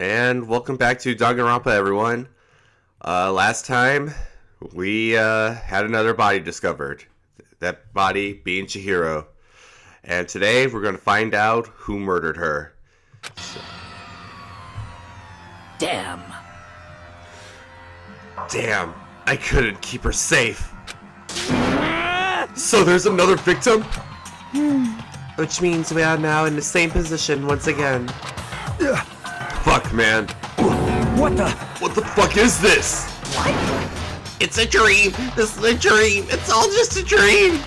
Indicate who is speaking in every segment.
Speaker 1: And welcome back to Danganronpa, everyone. Last time, we had another body discovered. That body being Chihiro. And today, we're going to find out who murdered her.
Speaker 2: Damn,
Speaker 1: I couldn't keep her safe. So there's another victim? Which means we are now in the same position once again. Fuck, man.
Speaker 2: What the
Speaker 1: fuck is this?
Speaker 2: What?
Speaker 1: It's a dream. This is a dream. It's all just a dream. In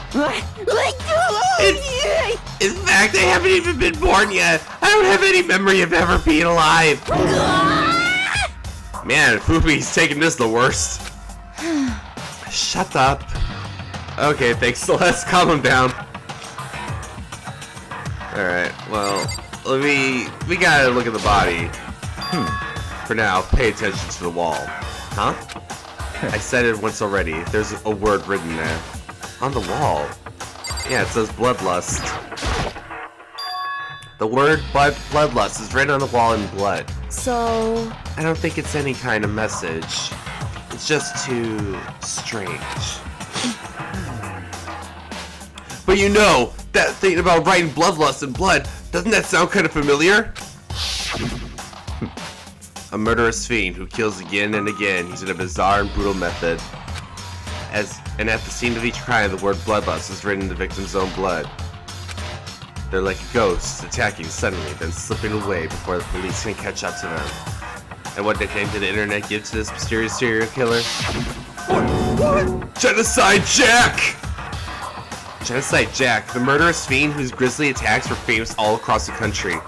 Speaker 1: fact, I haven't even been born yet. I don't have any memory of ever being alive. Man, Fumi's taking this the worst. Shut up. Okay, thanks, Celeste. Calm him down. Alright, well, we gotta look at the body. For now, pay attention to the wall. Huh? I said it once already. There's a word written there. On the wall. Yeah, it says bloodlust. The word bloodlust is written on the wall in blood.
Speaker 3: So...
Speaker 1: I don't think it's any kind of message. It's just too strange. But you know, that thing about writing bloodlust in blood, doesn't that sound kind of familiar? A murderous fiend who kills again and again using a bizarre and brutal method. And at the scene of each crime, the word bloodlust is written in the victim's own blood. They're like ghosts, attacking suddenly, then slipping away before the police can catch up to them. And what nickname did the internet give to this mysterious serial killer? What? Genocide Jack! Genocide Jack, the murderous fiend whose grisly attacks were famous all across the country.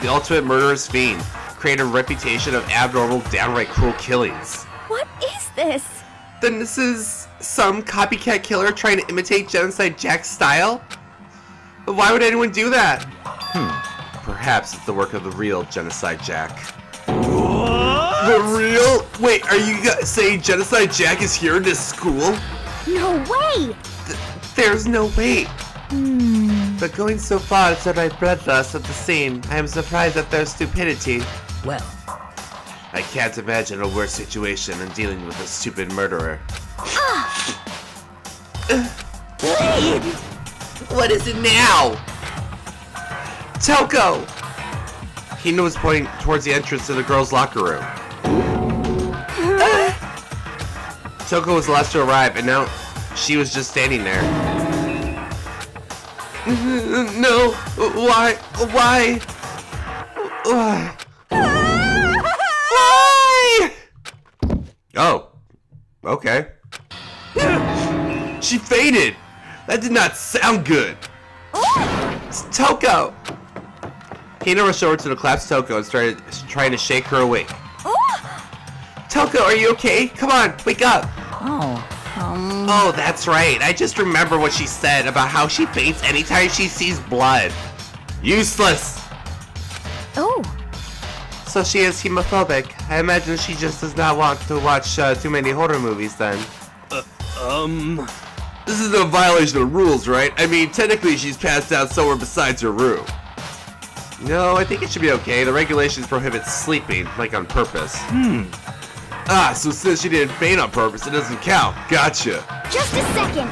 Speaker 1: The ultimate murderous fiend, created a reputation of abnormal, downright cruel killings.
Speaker 3: What is this?
Speaker 1: Then this is some copycat killer trying to imitate Genocide Jack's style? But why would anyone do that? Perhaps it's the work of the real Genocide Jack. What? The real? Wait, are you guys saying Genocide Jack is here in this school?
Speaker 3: No way!
Speaker 1: There's no way. But going so far as to write bloodlust at the scene, I am surprised at their stupidity.
Speaker 2: Well,
Speaker 1: I can't imagine a worse situation than dealing with a stupid murderer. What is it now? Toko! Hino was pointing towards the entrance to the girls' locker room. Toko was the last to arrive, and now she was just standing there. No, why? Why? Oh, okay. She fainted! That did not sound good! It's Toko! Hina rushed over to the collapsed Toko and started trying to shake her awake. Toko, are you okay? Come on, wake up! Oh, that's right. I just remember what she said about how she faints anytime she sees blood. Useless!
Speaker 3: Oh.
Speaker 1: So she is hemophobic. I imagine she just does not want to watch too many horror movies then. This is a violation of rules, right? I mean, technically she's passed out somewhere besides her room. No, I think it should be okay. The regulations prohibit sleeping, like on purpose. So since she didn't faint on purpose, it doesn't count. Gotcha.
Speaker 3: Just a second.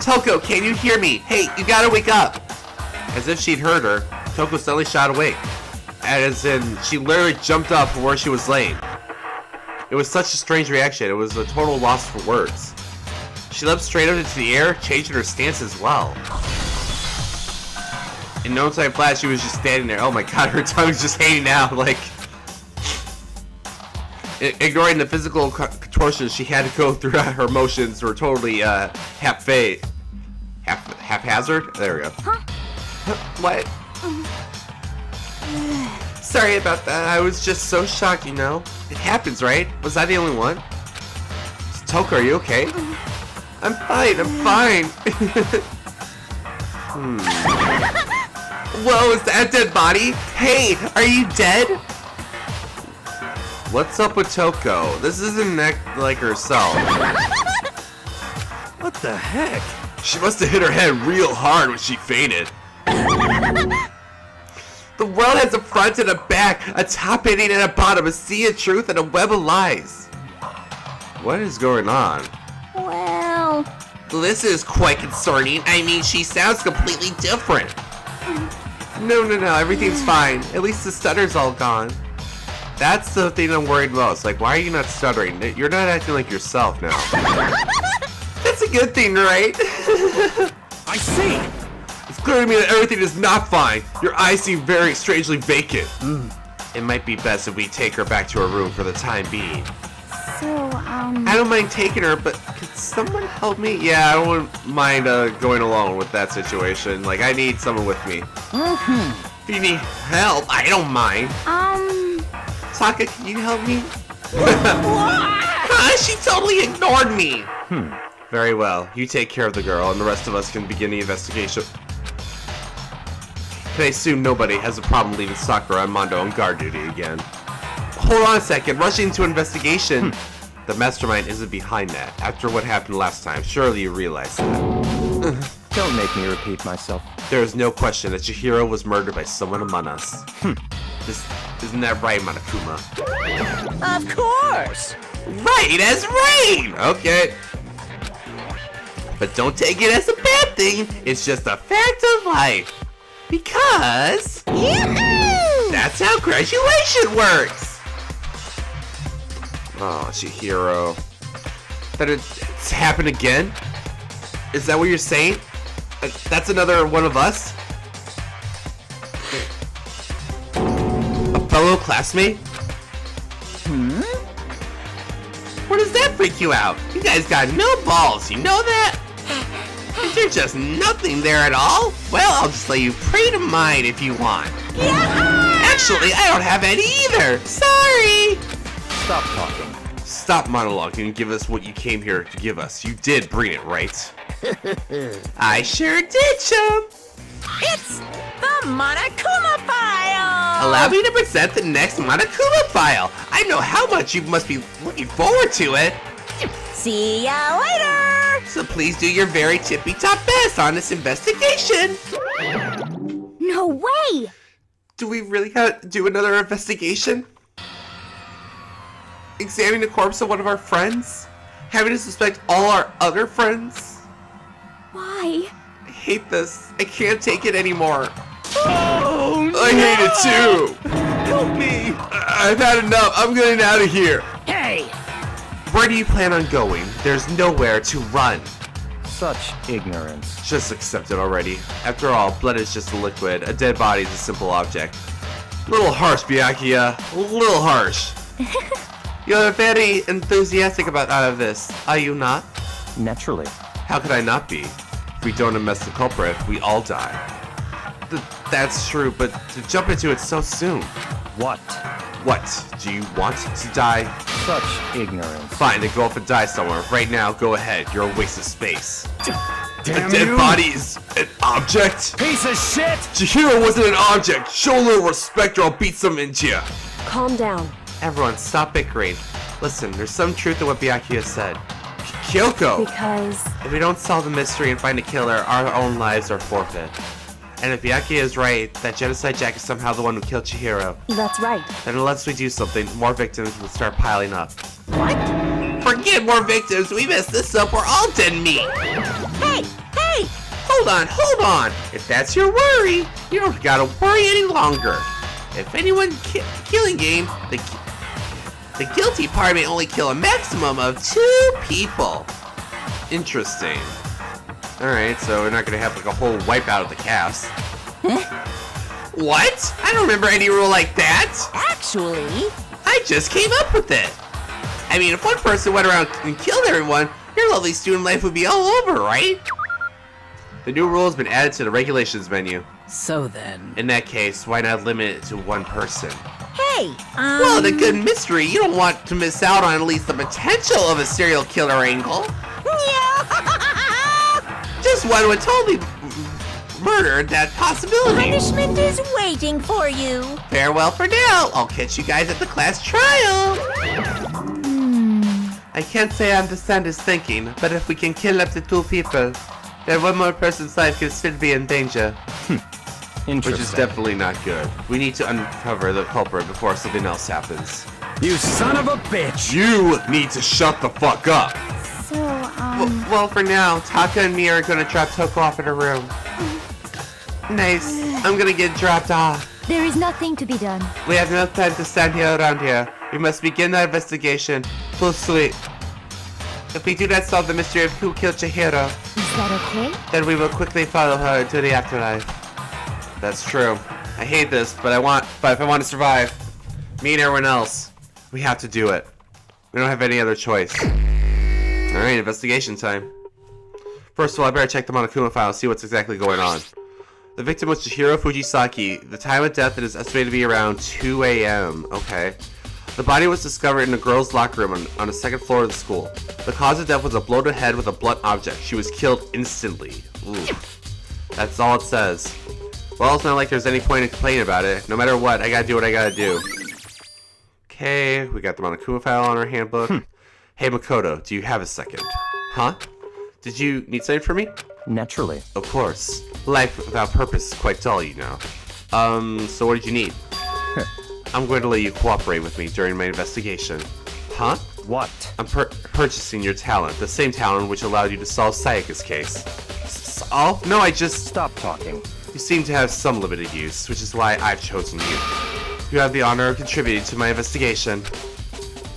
Speaker 1: Toko, can you hear me? Hey, you gotta wake up. As if she'd heard her, Toko suddenly shot awake. As in, she literally jumped up from where she was laying. It was such a strange reaction. It was a total loss for words. She leapt straight up into the air, changing her stance as well. In no time flat, she was just standing there. Oh my god, her tongue was just hanging out, like... Ignoring the physical contortions she had to go through, her emotions were totally, haphazard? There we go. What? Sorry about that. I was just so shocked, you know. It happens, right? Was I the only one? Toko, are you okay? I'm fine. Whoa, is that a dead body? Hey, are you dead? What's up with Toko? This isn't like herself.
Speaker 2: what the heck?
Speaker 1: She must have hit her head real hard when she fainted. The world has a front and a back, a top ending and a bottom, a sea of truth and a web of lies. What is going on?
Speaker 3: Well...
Speaker 1: This is quite concerning. I mean, she sounds completely different. No, everything's fine. At least the stutter's all gone. That's the thing I'm worried most. Like, why are you not stuttering? You're not acting like yourself now. That's a good thing, right?
Speaker 2: I see!
Speaker 1: It's clear to me that everything is not fine. Your eyes seem very strangely vacant. It might be best if we take her back to her room for the time being.
Speaker 3: So,
Speaker 1: I don't mind taking her, but could someone help me? Yeah, I don't mind going along with that situation. Like, I need someone with me. If you need help, I don't mind. Sokka, can you help me? Huh? She totally ignored me. Very well. You take care of the girl, and the rest of us can begin the investigation. I assume nobody has a problem leaving Sakura and Mondo on guard duty again. Hold on a second. Rushing to investigation. The mastermind isn't behind that. After what happened last time, surely you realize that.
Speaker 2: Don't make me repeat myself.
Speaker 1: There is no question that Chihiro was murdered by someone among us. Isn't that right, Monokuma?
Speaker 4: Of course!
Speaker 1: Right as rain! Okay. But don't take it as a bad thing. It's just a fact of life. Because...
Speaker 4: Yoo-hoo!
Speaker 1: That's how graduation works! Oh, Chihiro. That it's happened again? Is that what you're saying? That's another one of us? A fellow classmate? Where does that freak you out? You guys got no balls, you know that? Is there just nothing there at all? Well, I'll just let you pray to mine if you want. Actually, I don't have any either. Sorry.
Speaker 2: Stop talking.
Speaker 1: Stop monologuing and give us what you came here to give us. You did bring it, right? I sure did, chum.
Speaker 4: It's the Monokuma file!
Speaker 1: Allow me to present the next Monokuma file. I know how much you must be looking forward to it.
Speaker 4: See ya later!
Speaker 1: So please do your very tippy-top best on this investigation.
Speaker 3: no way!
Speaker 1: Do we really have to do another investigation? Examining the corpse of one of our friends? Having to suspect all our other friends?
Speaker 3: Why?
Speaker 1: I hate this. I can't take it anymore.
Speaker 2: Oh, no!
Speaker 1: I hate it too.
Speaker 2: Help me!
Speaker 1: I've had enough. I'm getting out of here.
Speaker 2: Hey!
Speaker 1: Where do you plan on going? There's nowhere to run.
Speaker 2: Such ignorance.
Speaker 1: Just accept it already. After all, blood is just a liquid. A dead body is a simple object. A little harsh, Byakuya. A little harsh. You're very enthusiastic about all of this, are you not?
Speaker 2: Naturally.
Speaker 1: How could I not be? If we don't arrest the culprit, we all die. That's true, but to jump into it so soon.
Speaker 2: What?
Speaker 1: What? Do you want to die?
Speaker 2: Such ignorance.
Speaker 1: Fine, then go off and die somewhere. Right now, go ahead. You're a waste of space.
Speaker 2: Damn
Speaker 1: A dead
Speaker 2: you!
Speaker 1: body is an object?
Speaker 2: Piece of shit!
Speaker 1: Chihiro wasn't an object! Show a little respect or I'll beat some into ya!
Speaker 3: Calm down.
Speaker 1: Everyone, stop bickering. Listen, there's some truth in what Byakuya said. Kyoko!
Speaker 3: Because...
Speaker 1: If we don't solve the mystery and find a killer, our own lives are forfeit. And if Byakuya is right, that Genocide Jack is somehow the one who killed Chihiro,
Speaker 3: That's right.
Speaker 1: then unless we do something, more victims will start piling up.
Speaker 4: What?
Speaker 1: Forget more victims! We messed this up, we're all dead meat!
Speaker 4: Hey! Hey!
Speaker 1: Hold on! If that's your worry, you don't gotta worry any longer. If anyone killing game, the guilty party may only kill a maximum of 2 people. Interesting. Alright, so we're not gonna have like a whole wipeout of the cast. What? I don't remember any rule like that!
Speaker 4: Actually...
Speaker 1: I just came up with it! I mean, if one person went around and killed everyone, your lovely student life would be all over, right? The new rule has been added to the regulations menu.
Speaker 4: So then...
Speaker 1: In that case, why not limit it to 1 person?
Speaker 4: Hey!
Speaker 1: Well, the good mystery, you don't want to miss out on at least the potential of a serial killer angle. Just one would totally murder that possibility.
Speaker 4: Punishment is waiting for you.
Speaker 1: Farewell for now. I'll catch you guys at the class trial. I can't say I understand his thinking, but if we can kill up to 2 people, then 1 more person's life could still be in danger. which is
Speaker 2: Interesting.
Speaker 1: definitely not good. We need to uncover the culprit before something else happens.
Speaker 2: You son of a bitch!
Speaker 1: You need to shut the fuck up!
Speaker 3: So,
Speaker 1: Well, for now, Taka and me are gonna drop Toko off in her room. Nice. I'm gonna get dropped off.
Speaker 3: there is nothing to be done.
Speaker 1: We have no time to stand here around here. We must begin our investigation. Full sweep. If we do not solve the mystery of who killed Chihiro,
Speaker 3: Is that okay?
Speaker 1: then we will quickly follow her into the afterlife. That's true. I hate this, but if I want to survive, me and everyone else, we have to do it. We don't have any other choice. Alright, investigation time. First of all, I better check the Monokuma file and see what's exactly going on. The victim was Chihiro Fujisaki. The time of death is estimated to be around 2 a.m. Okay. The body was discovered in a girl's locker room on the second floor of the school. The cause of death was a blow to the head with a blunt object. She was killed instantly. Ooh. That's all it says. Well, it's not like there's any point in complaining about it. No matter what, I gotta do what I gotta do. Okay, we got the Monokuma file on our handbook. Hey Makoto, do you have a second? Huh? Did you need something from me?
Speaker 2: Naturally.
Speaker 1: Of course. Life without purpose is quite dull, you know. So what did you need? I'm going to let you cooperate with me during my investigation. Huh?
Speaker 2: What?
Speaker 1: I'm purchasing your talent, the same talent which allowed you to solve Sayaka's case. Solve? No, I just...
Speaker 2: Stop talking.
Speaker 1: You seem to have some limited use, which is why I've chosen you. You have the honor of contributing to my investigation.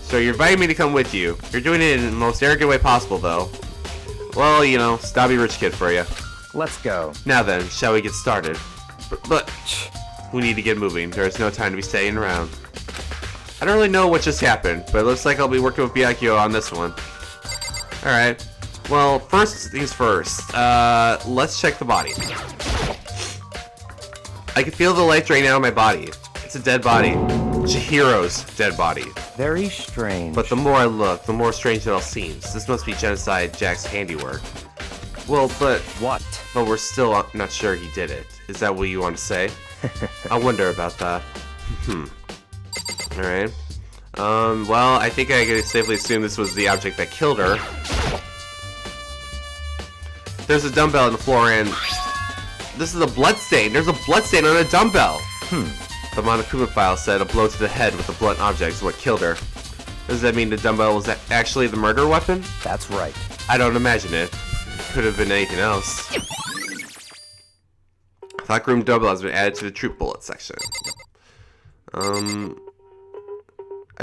Speaker 1: So you're inviting me to come with you. You're doing it in the most arrogant way possible, though. Well, you know, snobby rich kid for you.
Speaker 2: Let's go.
Speaker 1: Now then, shall we get started? But we need to get moving. There is no time to be staying around. I don't really know what just happened, but it looks like I'll be working with Byakuyo on this one. Alright. Well, first things first. Let's check the body. I can feel the life drain out of my body. It's a dead body. Chihiro's dead body.
Speaker 2: Very strange.
Speaker 1: But the more I look, the more strange it all seems. This must be Genocide Jack's handiwork. Well, but
Speaker 2: What?
Speaker 1: we're still not sure he did it. Is that what you want to say? I wonder about that. Alright. Well, I think I can safely assume this was the object that killed her. There's a dumbbell on the floor and... This is a bloodstain! There's a bloodstain on a dumbbell! The Monokuma file said a blow to the head with a blunt object is what killed her. Does that mean the dumbbell was actually the murder weapon?
Speaker 2: That's right.
Speaker 1: I don't imagine it. Could have been anything else. Locker room dumbbell has been added to the troop bullet section. I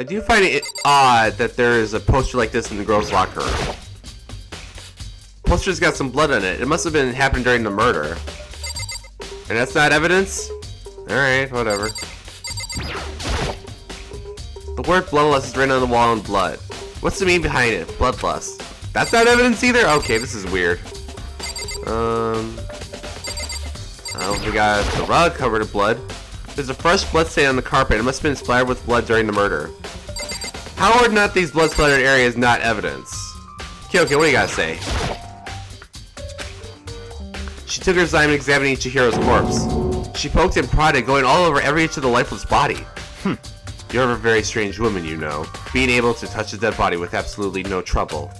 Speaker 1: do find it odd that there is a poster like this in the girls' locker room. Poster's got some blood on it. It must have been happened during the murder. And that's not evidence? Alright, whatever. The word bloodlust is written on the wall in blood. What's the meaning behind it? Bloodlust. That's not evidence either? Okay, this is weird. We got the rug covered in blood. There's a fresh blood stain on the carpet. It must have been splattered with blood during the murder. How are not these blood splattered areas not evidence? Okay, what do you gotta say? She took her time examining Chihiro's corpse. She poked and prodded, going all over every inch of the lifeless body. You're a very strange woman, you know. Being able to touch a dead body with absolutely no trouble.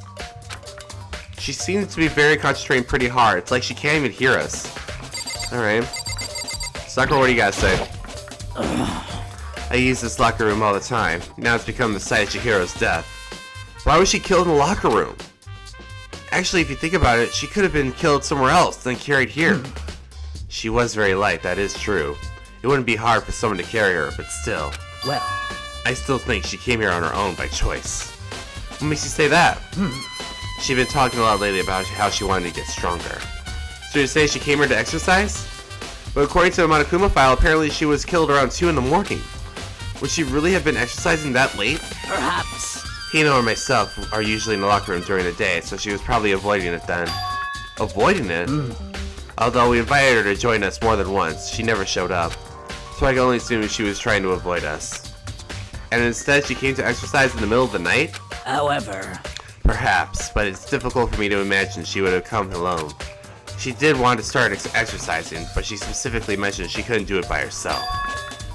Speaker 1: She seems to be very concentrating pretty hard. It's like she can't even hear us. Alright. Sakura, what do you guys say? I use this locker room all the time. Now it's become the site of Chihiro's death. Why was she killed in the locker room? Actually, if you think about it, she could have been killed somewhere else, then carried here. She was very light, that is true. It wouldn't be hard for someone to carry her, but still.
Speaker 2: Well,
Speaker 1: I still think she came here on her own by choice. What makes you say that? She'd been talking a lot lately about how she wanted to get stronger. So you say she came here to exercise? But according to the Monokuma file, apparently she was killed around 2 in the morning. Would she really have been exercising that late?
Speaker 4: Perhaps.
Speaker 1: Hino and myself are usually in the locker room during the day, so she was probably avoiding it then. Avoiding it? Although we invited her to join us more than once, she never showed up. So I can only assume she was trying to avoid us. And instead she came to exercise in the middle of the night?
Speaker 4: However,
Speaker 1: Perhaps, but it's difficult for me to imagine she would have come alone. She did want to start exercising, but she specifically mentioned she couldn't do it by herself.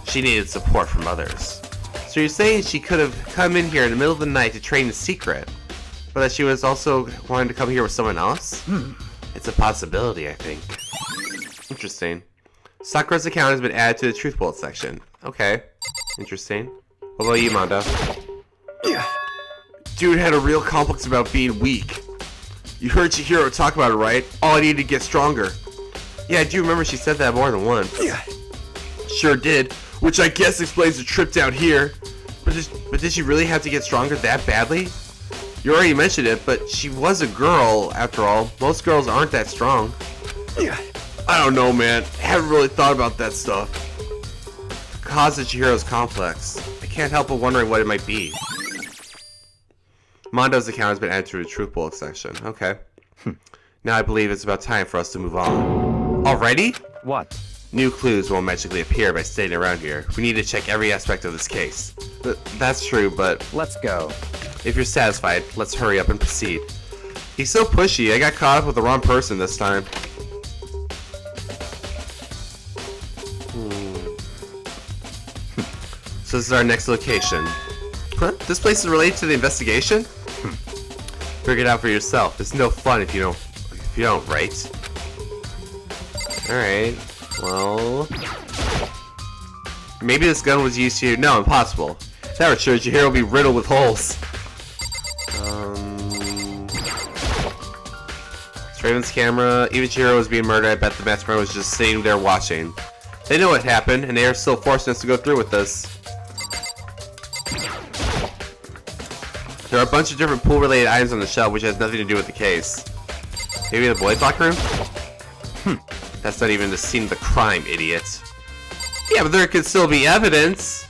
Speaker 1: She needed support from others. So you're saying she could have come in here in the middle of the night to train in secret, but that she was also wanting to come here with someone else? It's a possibility, I think. Interesting. Sakura's account has been added to the truth bullet section. Okay. Interesting. What about you, Mondo? Dude had a real complex about being weak. You heard Chihiro talk about it, right? All I needed to get stronger. Yeah, I do remember she said that more than once. Sure did. Which I guess explains the trip down here. But did she really have to get stronger that badly? You already mentioned it, but she was a girl, after all. Most girls aren't that strong. I don't know, man. I haven't really thought about that stuff. The cause of Chihiro's complex. I can't help but wondering what it might be. Mondo's account has been added to the truth bullet section. Okay. Now I believe it's about time for us to move on. Already?
Speaker 2: What?
Speaker 1: New clues won't magically appear by staying around here. We need to check every aspect of this case. That's true, but
Speaker 2: Let's go.
Speaker 1: if you're satisfied, let's hurry up and proceed. He's so pushy. I got caught up with the wrong person this time. So this is our next location. Huh? This place is related to the investigation? Figure it out for yourself. It's no fun if you don't, right? Alright. Well, maybe this gun was used here. No, impossible. If that were true, Chihiro would be riddled with holes. It's Raven's camera. Even Chihiro was being murdered. I bet the mastermind was just sitting there watching. They know what happened, and they are still forcing us to go through with this. There are a bunch of different pool-related items on the shelf, which has nothing to do with the case. Maybe the boys' locker room? That's not even the scene of the crime, idiot. Yeah, but there could still be evidence.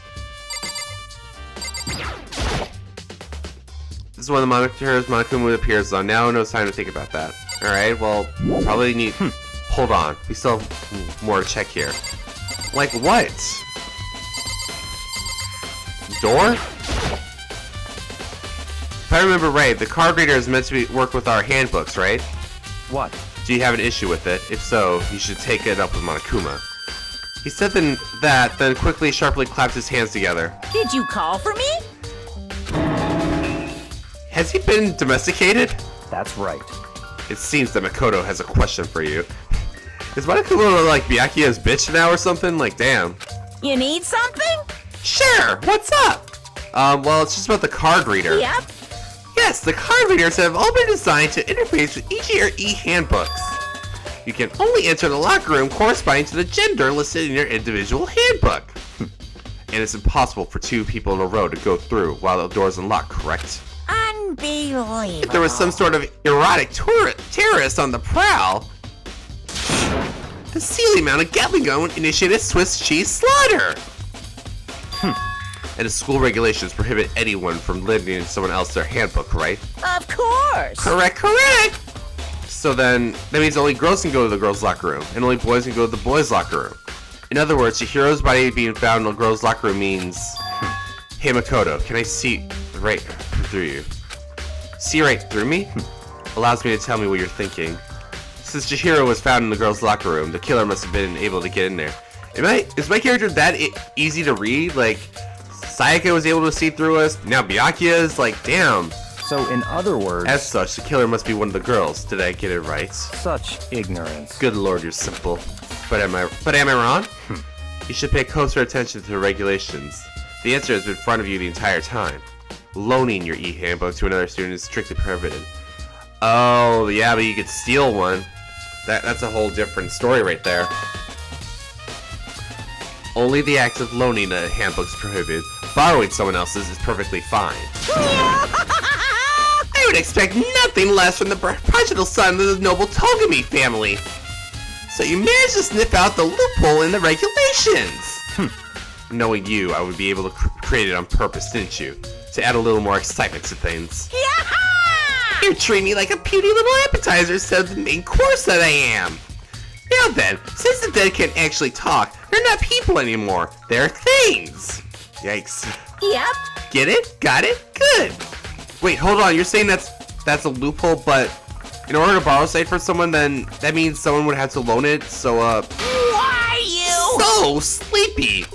Speaker 1: This is one of the monitors Monokuma appears on. Now no time to think about that. Alright, well, probably need... Hold on. We still have more to check here. Like what? Door? If I remember right, the card reader is meant to work with our handbooks, right?
Speaker 2: What?
Speaker 1: Do you have an issue with it? If so, you should take it up with Monokuma. He said then quickly, sharply clapped his hands together.
Speaker 4: Did you call for me?
Speaker 1: Has he been domesticated?
Speaker 2: That's right.
Speaker 1: It seems that Makoto has a question for you. Is Monokuma like Byakuya's bitch now or something? Like, damn.
Speaker 4: You need something?
Speaker 1: Sure, what's up? Well, it's just about the card reader.
Speaker 4: Yep.
Speaker 1: Yes, the card readers have all been designed to interface with each of your e-handbooks. You can only enter the locker room corresponding to the gender listed in your individual handbook. And it's impossible for two people in a row to go through while the door's unlocked, correct?
Speaker 4: Unbelievable.
Speaker 1: If there was some sort of erotic terrorist on the prowl, the ceiling-mounted Gatling gun would initiate a Swiss cheese slaughter. And the school regulations prohibit anyone from lending someone else their handbook, right?
Speaker 4: Of course.
Speaker 1: Correct. So then, that means only girls can go to the girls' locker room, and only boys can go to the boys' locker room. In other words, Chihiro's body being found in the girls' locker room means... Hey Makoto, can I see right through you? See right through me? Allows me to tell me what you're thinking. Since Chihiro was found in the girls' locker room, the killer must have been able to get in there. Is my character that easy to read? Like... Sayaka was able to see through us. Now Byakuya is like, damn.
Speaker 2: So in other words...
Speaker 1: As such, the killer must be one of the girls. Did I get it right?
Speaker 2: Such ignorance.
Speaker 1: Good lord, you're simple. But am I wrong? You should pay closer attention to the regulations. The answer has been in front of you the entire time. Loaning your e-handbook to another student is strictly prohibited. Oh, yeah, but you could steal one. That's a whole different story right there. Only the act of loaning a handbook is prohibited. Borrowing someone else's is perfectly fine. I would expect nothing less from the prodigal son of the noble Togami family. So you managed to sniff out the loophole in the regulations. Knowing you, I would be able to create it on purpose, didn't you? To add a little more excitement to things. You treat me like a puny little appetizer instead of the main course that I am. Now then, since the dead can't actually talk, they're not people anymore. They're things. Yikes.
Speaker 4: Yep.
Speaker 1: Get it? Got it? Good. Wait, hold on. You're saying that's a loophole, but in order to borrow sight from someone, then that means someone would have to loan it. So,
Speaker 4: Why you?
Speaker 1: So sleepy.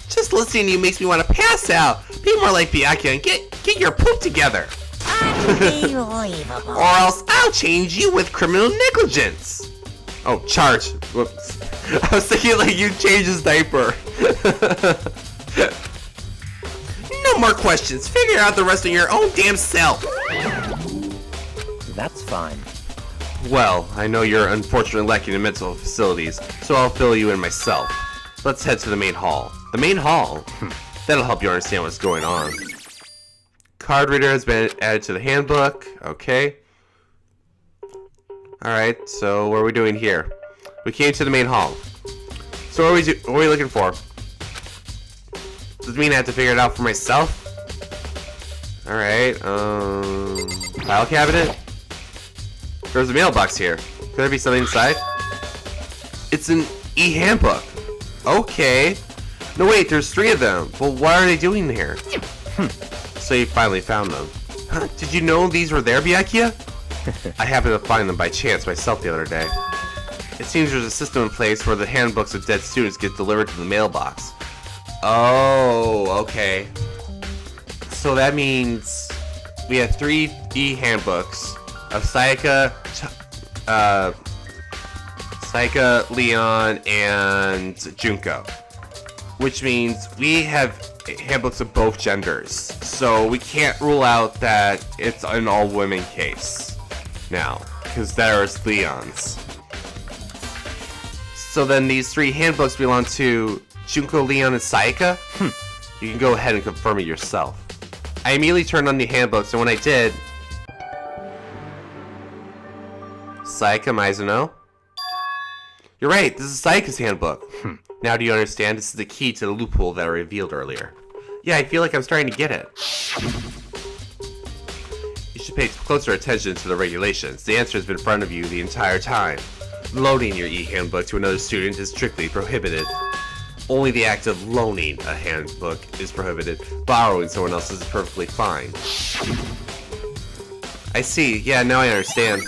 Speaker 1: Just listening to you makes me want to pass out. Be more like Byakuya and get your poop together.
Speaker 4: Unbelievable.
Speaker 1: Or else I'll change you with criminal negligence. Oh, charge. Whoops. I was thinking like you changed his diaper. No more questions. Figure out the rest on your own damn self.
Speaker 2: That's fine.
Speaker 1: Well, I know you're unfortunately lacking in mental facilities, so I'll fill you in myself. Let's head to the main hall. The main hall? That'll help you understand what's going on. Card reader has been added to the handbook. Okay. Alright, so what are we doing here? We came to the main hall. So what are we looking for? Does it mean I have to figure it out for myself? Alright, file cabinet? There's a mailbox here. Could there be something inside? It's an e-handbook. Okay. No wait, there's 3 of them. Well, what are they doing here? So you finally found them. Huh? Did you know these were there, Byakuya? I happened to find them by chance myself the other day. It seems there's a system in place where the handbooks of dead students get delivered to the mailbox. Oh, okay. So that means we have 3 e-handbooks of Sayaka, Leon, and Junko. Which means we have handbooks of both genders. So we can't rule out that it's an all-women case now, because there's Leon's. So then these 3 handbooks belong to Junko, Leon, and Sayaka? You can go ahead and confirm it yourself. I immediately turned on the handbooks, and when I did... Sayaka Mizuno? You're right, this is Sayaka's handbook. Now do you understand? This is the key to the loophole that I revealed earlier. Yeah, I feel like I'm starting to get it. You should pay closer attention to the regulations. The answer has been in front of you the entire time. Loaning your e-handbook to another student is strictly prohibited. Only the act of loaning a handbook is prohibited. Borrowing someone else's is perfectly fine. I see. Yeah, now I understand.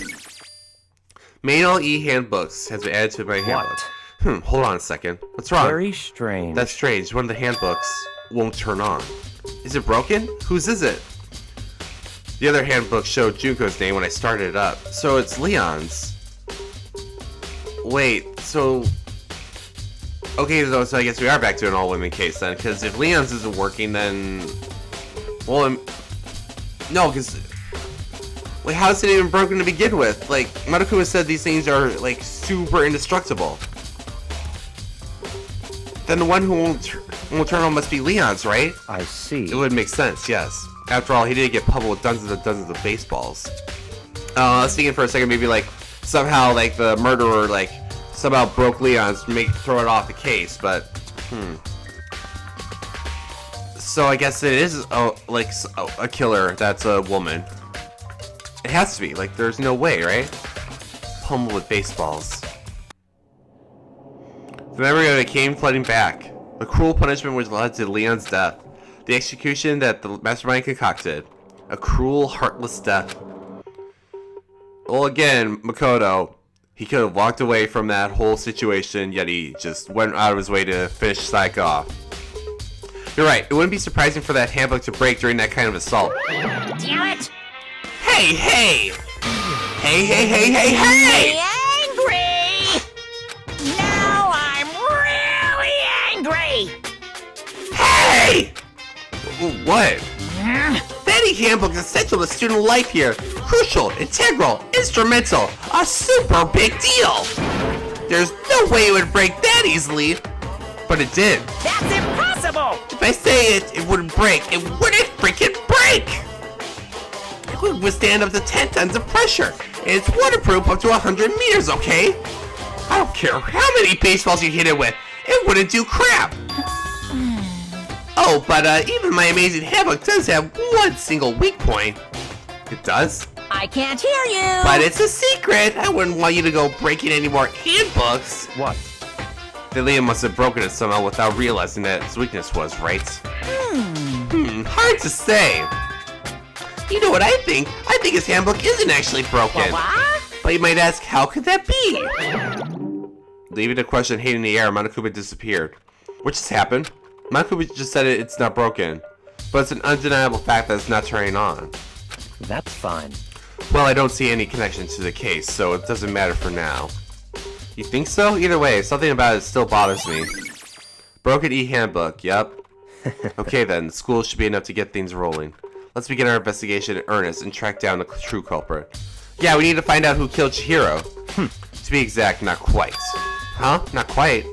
Speaker 1: Main all e-handbooks has been added to my handbook. Hold on a second. What's wrong?
Speaker 2: Very strange.
Speaker 1: That's strange. One of the handbooks won't turn on. Is it broken? Whose is it? The other handbook showed Junko's name when I started it up. So it's Leon's. Wait, so... Okay, so I guess we are back to an all-women case then, because if Leon's isn't working, then... Well, no, because... Wait, how is it even broken to begin with? Like, Makoto said these things are, like, super indestructible. Then the one who won't turn on must be Leon's, right?
Speaker 2: I see.
Speaker 1: It would make sense, yes. After all, he did get pummeled with dozens and dozens of baseballs. I was thinking for a second, maybe, like, somehow, like, the murderer, like, somehow broke Leon's to throw it off the case, but, So I guess it is, a killer that's a woman. It has to be, like, there's no way, right? Pummeled with baseballs. The memory of it came flooding back. The cruel punishment which led to Leon's death. The execution that the mastermind concocted. A cruel, heartless death. Well, again, Makoto, he could have walked away from that whole situation, yet he just went out of his way to finish Sayaka off. You're right, it wouldn't be surprising for that handbook to break during that kind of assault.
Speaker 4: Damn it!
Speaker 1: Hey, hey! Hey, hey, hey, hey, hey!
Speaker 4: Angry! Now I'm really angry!
Speaker 1: Hey! What? That handbook is essential to student life here. Crucial, integral, instrumental, a super big deal. There's no way it would break that easily. But it did.
Speaker 4: That's impossible!
Speaker 1: If I say it wouldn't break. It wouldn't freaking break! It would withstand up to 10 tons of pressure. And it's waterproof up to 100 meters, okay? I don't care how many baseballs you hit it with. It wouldn't do crap. Oh, but even my amazing handbook does have one single weak point. It does?
Speaker 4: I can't hear you!
Speaker 1: But it's a secret. I wouldn't want you to go breaking any more handbooks.
Speaker 2: What?
Speaker 1: The Liam must have broken it somehow without realizing that its weakness was, right? Hard to say. You know what I think? I think his handbook isn't actually broken.
Speaker 4: What?
Speaker 1: But you might ask, how could that be? Leaving the question hanging in the air, Monokuma disappeared. What just happened? Monokuma just said it's not broken. But it's an undeniable fact that it's not turning on.
Speaker 2: That's fine.
Speaker 1: Well, I don't see any connection to the case, so it doesn't matter for now. You think so? Either way, something about it still bothers me. Broken e-handbook, yep. Okay then, school should be enough to get things rolling. Let's begin our investigation in earnest and track down the true culprit. Yeah, we need to find out who killed Chihiro. To be exact, not quite. Huh? Not quite?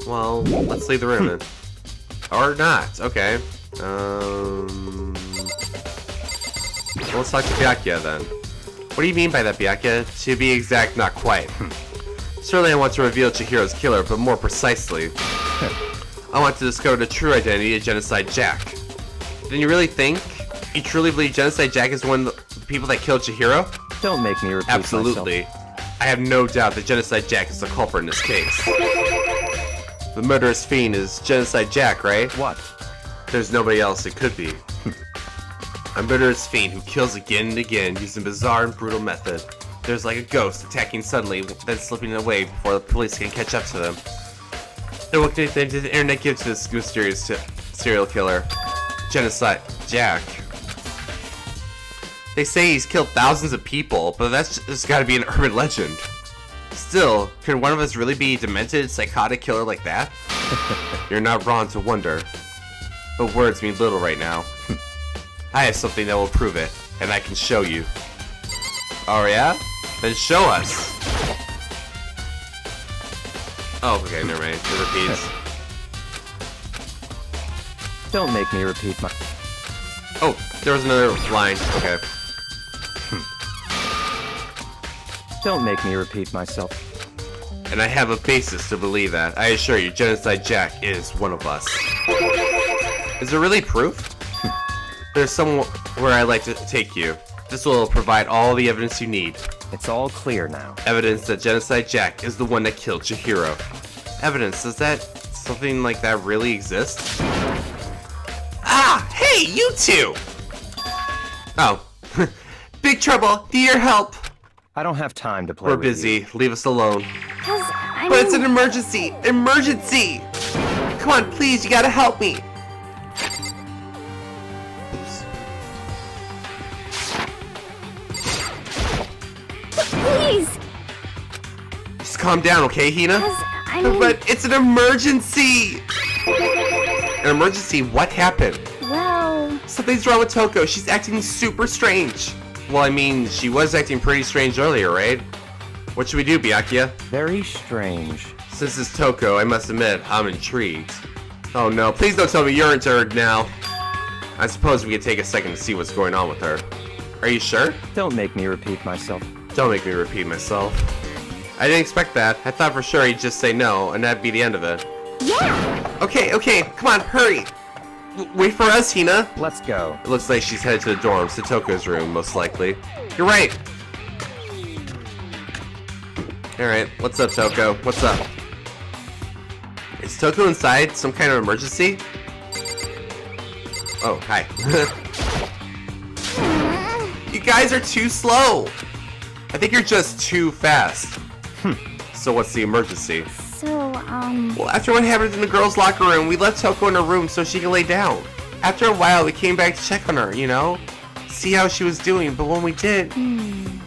Speaker 1: Well, let's leave the room then. Or not, okay. Well, let's talk to Byakuya then. What do you mean by that, Byakuya? To be exact, not quite. Certainly I want to reveal Chihiro's killer, but more precisely, I want to discover the true identity of Genocide Jack. Then you really think? You truly believe Genocide Jack is one of the people that killed Chihiro?
Speaker 2: Don't make me repeat
Speaker 1: Absolutely.
Speaker 2: myself.
Speaker 1: I have no doubt that Genocide Jack is the culprit in this case. The murderous fiend is Genocide Jack, right?
Speaker 2: What?
Speaker 1: There's nobody else it could be. A murderous fiend who kills again and again using bizarre and brutal method. There's like a ghost attacking suddenly, then slipping away before the police can catch up to them. Then what did the internet give to this mysterious serial killer? Genocide Jack. They say he's killed thousands of people, but that's just gotta be an urban legend. Still, could one of us really be a demented, psychotic killer like that? You're not wrong to wonder. But words mean little right now. I have something that will prove it, and I can show you. Oh yeah? Then show us! Oh, okay, never mind. It repeats.
Speaker 2: Don't make me repeat my...
Speaker 1: Oh, there was another line. Okay.
Speaker 2: Don't make me repeat myself.
Speaker 1: And I have a basis to believe that. I assure you, Genocide Jack is one of us. Is there really proof? There's somewhere I'd like to take you. This will provide all the evidence you need.
Speaker 2: It's all clear now.
Speaker 1: Evidence that Genocide Jack is the one that killed Chihiro. Evidence, does that... something like that really exist? Ah! Hey, you two! Oh. Big trouble! Need your help!
Speaker 2: I don't have time to play
Speaker 1: We're
Speaker 2: with you.
Speaker 1: busy. Leave us alone.
Speaker 3: But
Speaker 1: it's an emergency! Emergency! Come on, please, you gotta help me! Oops.
Speaker 3: Please!
Speaker 1: Just calm down, okay, Hina? But it's an emergency! An emergency? What happened?
Speaker 3: Well...
Speaker 1: Something's wrong with Toko. She's acting super strange. Well, I mean, she was acting pretty strange earlier, right? What should we do, Byakuya?
Speaker 2: Very strange.
Speaker 1: Since it's Toko, I must admit, I'm intrigued. Oh no, please don't tell me you're intrigued now. I suppose we could take a second to see what's going on with her. Are you sure?
Speaker 2: Don't make me repeat myself.
Speaker 1: Don't make me repeat myself. I didn't expect that. I thought for sure he'd just say no, and that'd be the end of it.
Speaker 3: Yeah!
Speaker 1: Okay, come on, hurry! Wait for us, Hina!
Speaker 2: Let's go.
Speaker 1: It looks like she's headed to the dorms, to Toko's room, most likely. You're right! Alright, what's up, Toko? What's up? Is Toko inside? Some kind of emergency? Oh, hi. You guys are too slow! I think you're just too fast. So what's the emergency?
Speaker 3: So,
Speaker 1: Well, after what happened in the girls' locker room, we left Toko in her room so she could lay down. After a while, we came back to check on her, you know? See how she was doing, but when we did,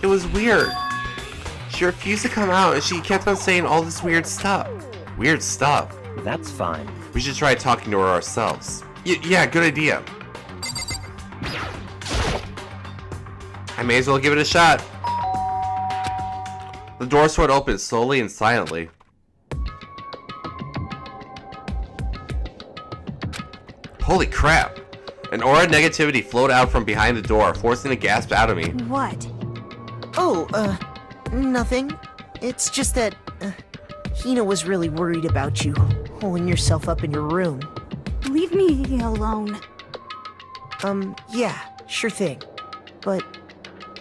Speaker 1: it was weird. She refused to come out, and she kept on saying all this weird stuff. Weird stuff?
Speaker 2: That's fine.
Speaker 1: We should try talking to her ourselves. Yeah, good idea. I may as well give it a shot. The door sword opened slowly and silently. Holy crap! An aura of negativity flowed out from behind the door, forcing a gasp out of me.
Speaker 3: what?
Speaker 5: Oh, nothing. It's just that, Hina was really worried about you, holding yourself up in your room.
Speaker 3: Leave me alone.
Speaker 5: Yeah, sure thing. But,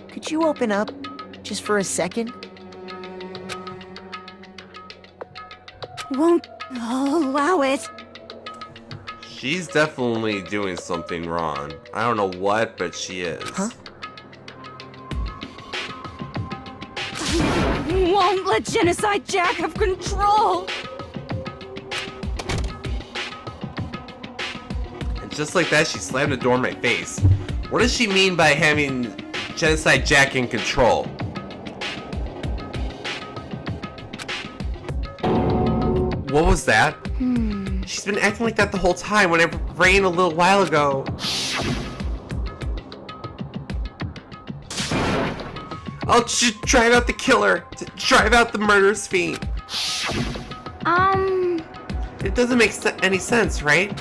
Speaker 5: could you open up, just for a second?
Speaker 3: Won't allow it.
Speaker 1: She's definitely doing something wrong. I don't know what, but she is.
Speaker 5: Huh?
Speaker 3: Won't let Genocide Jack have control.
Speaker 1: And just like that, she slammed the door in my face. What does she mean by having Genocide Jack in control? was that? She's been acting like that the whole time when it rained a little while ago. I'll just drive out the killer. Drive out the murderous fiend. It doesn't make any sense, right?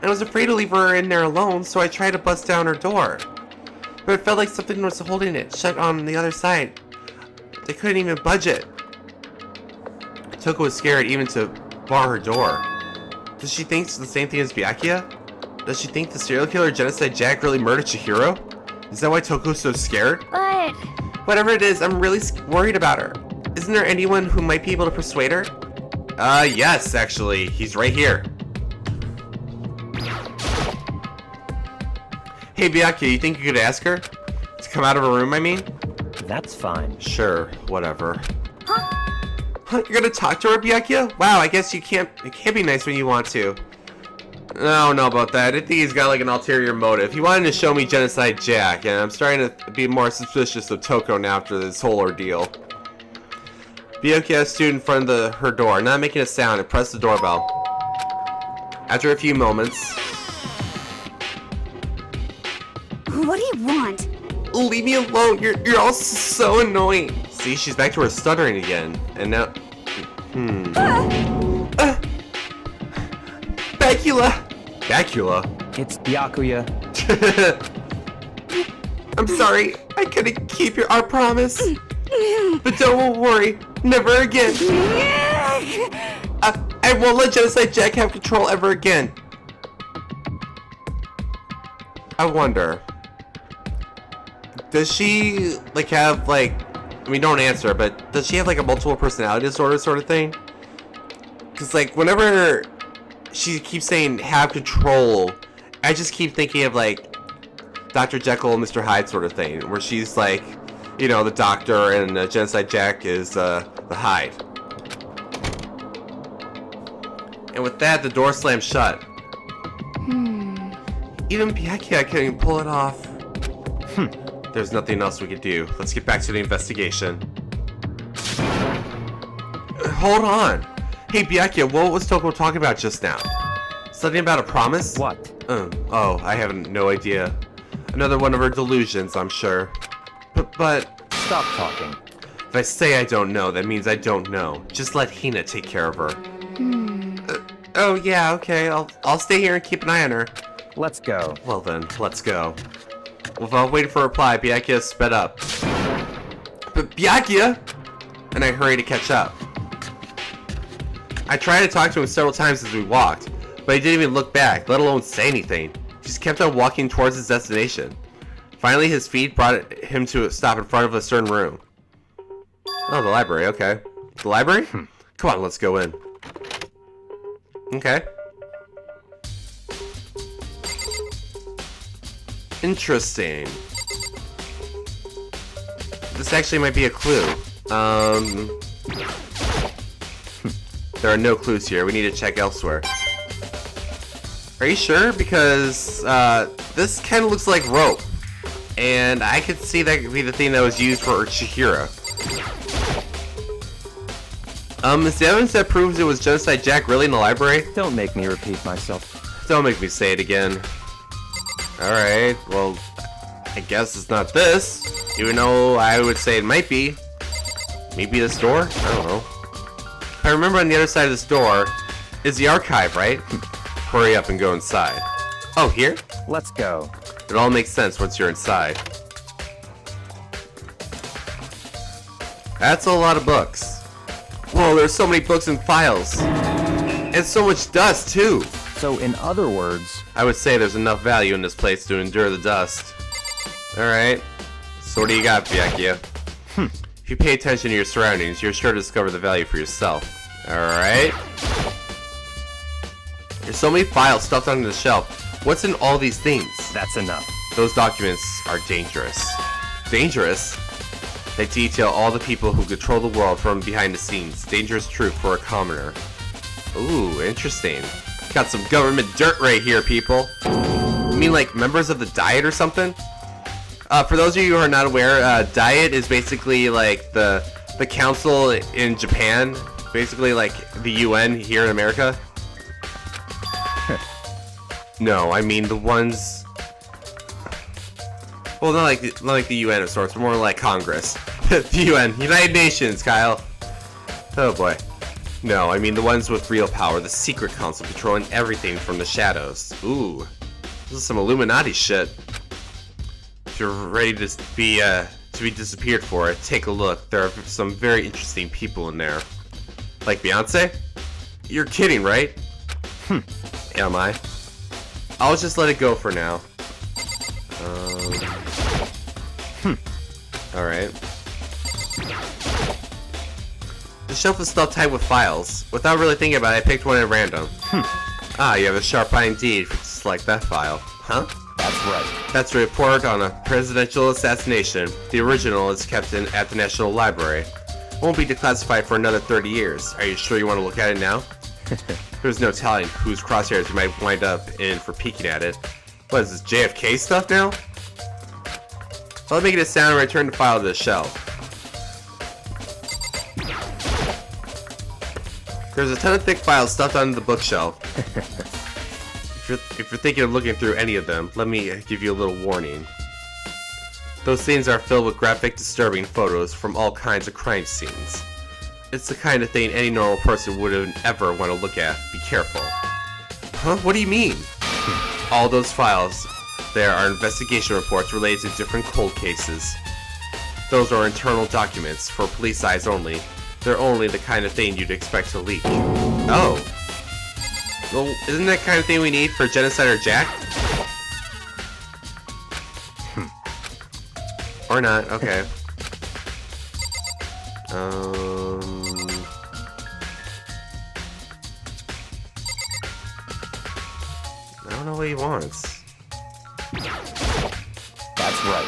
Speaker 1: I was afraid to leave her in there alone, so I tried to bust down her door. But it felt like something was holding it shut on the other side. They couldn't even budge it. Toko was scared even to bar her door. Does she think the same thing as Byakuya? Does she think the serial killer Genocide Jack really murdered Chihiro? Is that why Toko's so scared?
Speaker 3: But...
Speaker 1: Whatever it is, I'm really worried about her. Isn't there anyone who might be able to persuade her? Yes, actually. He's right here. Hey, Byakuya, you think you could ask her? To come out of her room, I mean?
Speaker 2: That's fine.
Speaker 1: Sure, whatever. Huh, you're gonna talk to her, Byakuya? Wow, I guess it can't be nice when you want to. I don't know about that. I think he's got like an ulterior motive. He wanted to show me Genocide Jack, and I'm starting to be more suspicious of Toko now after this whole ordeal. Byakuya stood in front of her door, not making a sound, and pressed the doorbell. After a few moments...
Speaker 3: What do you want?
Speaker 1: Leave me alone. You're all so annoying. See, she's back to her stuttering again. And now... Bacula?
Speaker 2: It's Byakuya.
Speaker 1: I'm sorry. I couldn't keep our promise. But don't worry. Never again. I won't let Genocide Jack have control ever again. I wonder... Does she, like, have, like... I mean, don't answer, but does she have, like, a multiple personality disorder sort of thing? Because, like, whenever she keeps saying, have control, I just keep thinking of, like, Dr. Jekyll and Mr. Hyde sort of thing, where she's, like, you know, the doctor and Genocide Jack is the Hyde. And with that, the door slammed shut. Even Byakuya couldn't pull it off. There's nothing else we could do. Let's get back to the investigation. Hold on. Hey, Byakuya, what was Toko talking about just now? Something about a promise?
Speaker 2: What?
Speaker 1: Oh, I have no idea. Another one of her delusions, I'm sure. But...
Speaker 2: Stop talking.
Speaker 1: If I say I don't know, that means I don't know. Just let Hina take care of her. Oh, yeah, okay. I'll stay here and keep an eye on her.
Speaker 2: Let's go.
Speaker 1: Well then, let's go. Without waiting for a reply, Byakuya sped up. But Byakuya! And I hurried to catch up. I tried to talk to him several times as we walked, but he didn't even look back, let alone say anything. He just kept on walking towards his destination. Finally, his feet brought him to a stop in front of a certain room. Oh, the library, okay. The library? Come on, let's go in. Okay. Interesting. This actually might be a clue. There are no clues here. We need to check elsewhere. Are you sure? Because this kind of looks like rope. And I could see that could be the thing that was used for Chihiro. Is the evidence that proves it was Genocide Jack really in the library?
Speaker 2: Don't make me repeat myself.
Speaker 1: Don't make me say it again. Alright, well, I guess it's not this. Even though I would say it might be. Maybe this door? I don't know. If I remember, on the other side of this door is the archive, right? Hurry up and go inside. Oh, here?
Speaker 2: Let's go.
Speaker 1: It all makes sense once you're inside. That's a lot of books. Whoa, there's so many books and files. And so much dust, too.
Speaker 2: So, in other words...
Speaker 1: I would say there's enough value in this place to endure the dust. Alright. So what do you got, Byakuya? If you pay attention to your surroundings, you're sure to discover the value for yourself. Alright. There's so many files stuffed onto the shelf. What's in all these things?
Speaker 2: That's enough.
Speaker 1: Those documents are dangerous. Dangerous? They detail all the people who control the world from behind the scenes. Dangerous truth for a commoner. Ooh, interesting. Got some government dirt right here, people. You mean like members of the Diet or something? For those of you who are not aware, Diet is basically like the council in Japan, Basically like the UN here in America? No, I mean the ones... Well, not like the UN of sorts, but more like Congress. The UN, United Nations, Kyle. Oh boy. No, I mean the ones with real power, the secret council controlling everything from the shadows. Ooh, this is some Illuminati shit. If you're ready to be disappeared for it, take a look. There are some very interesting people in there. Like Beyonce? You're kidding, right? Am I? I'll just let it go for now. Alright. The shelf is still tied with files. Without really thinking about it, I picked one at random. Ah, you have a sharp eye indeed to select that file. Huh?
Speaker 2: That's right.
Speaker 1: That's a report on a presidential assassination. The original is kept at the National Library. Won't be declassified for another 30 years. Are you sure you want to look at it now? There's no telling whose crosshairs you might wind up in for peeking at it. What is this, JFK stuff now? I'll make it a sound and return the file to the shelf. There's a ton of thick files stuffed under the bookshelf. If you're thinking of looking through any of them, let me give you a little warning. Those scenes are filled with graphic, disturbing photos from all kinds of crime scenes. It's the kind of thing any normal person wouldn't ever want to look at. Be careful. Huh? What do you mean? All those files there are investigation reports related to different cold cases. Those are internal documents for police eyes only. They're only the kind of thing you'd expect to leak. Oh. Well, isn't that kind of thing we need for Genocide or Jack? Or not, okay. I don't know what he wants.
Speaker 2: That's right.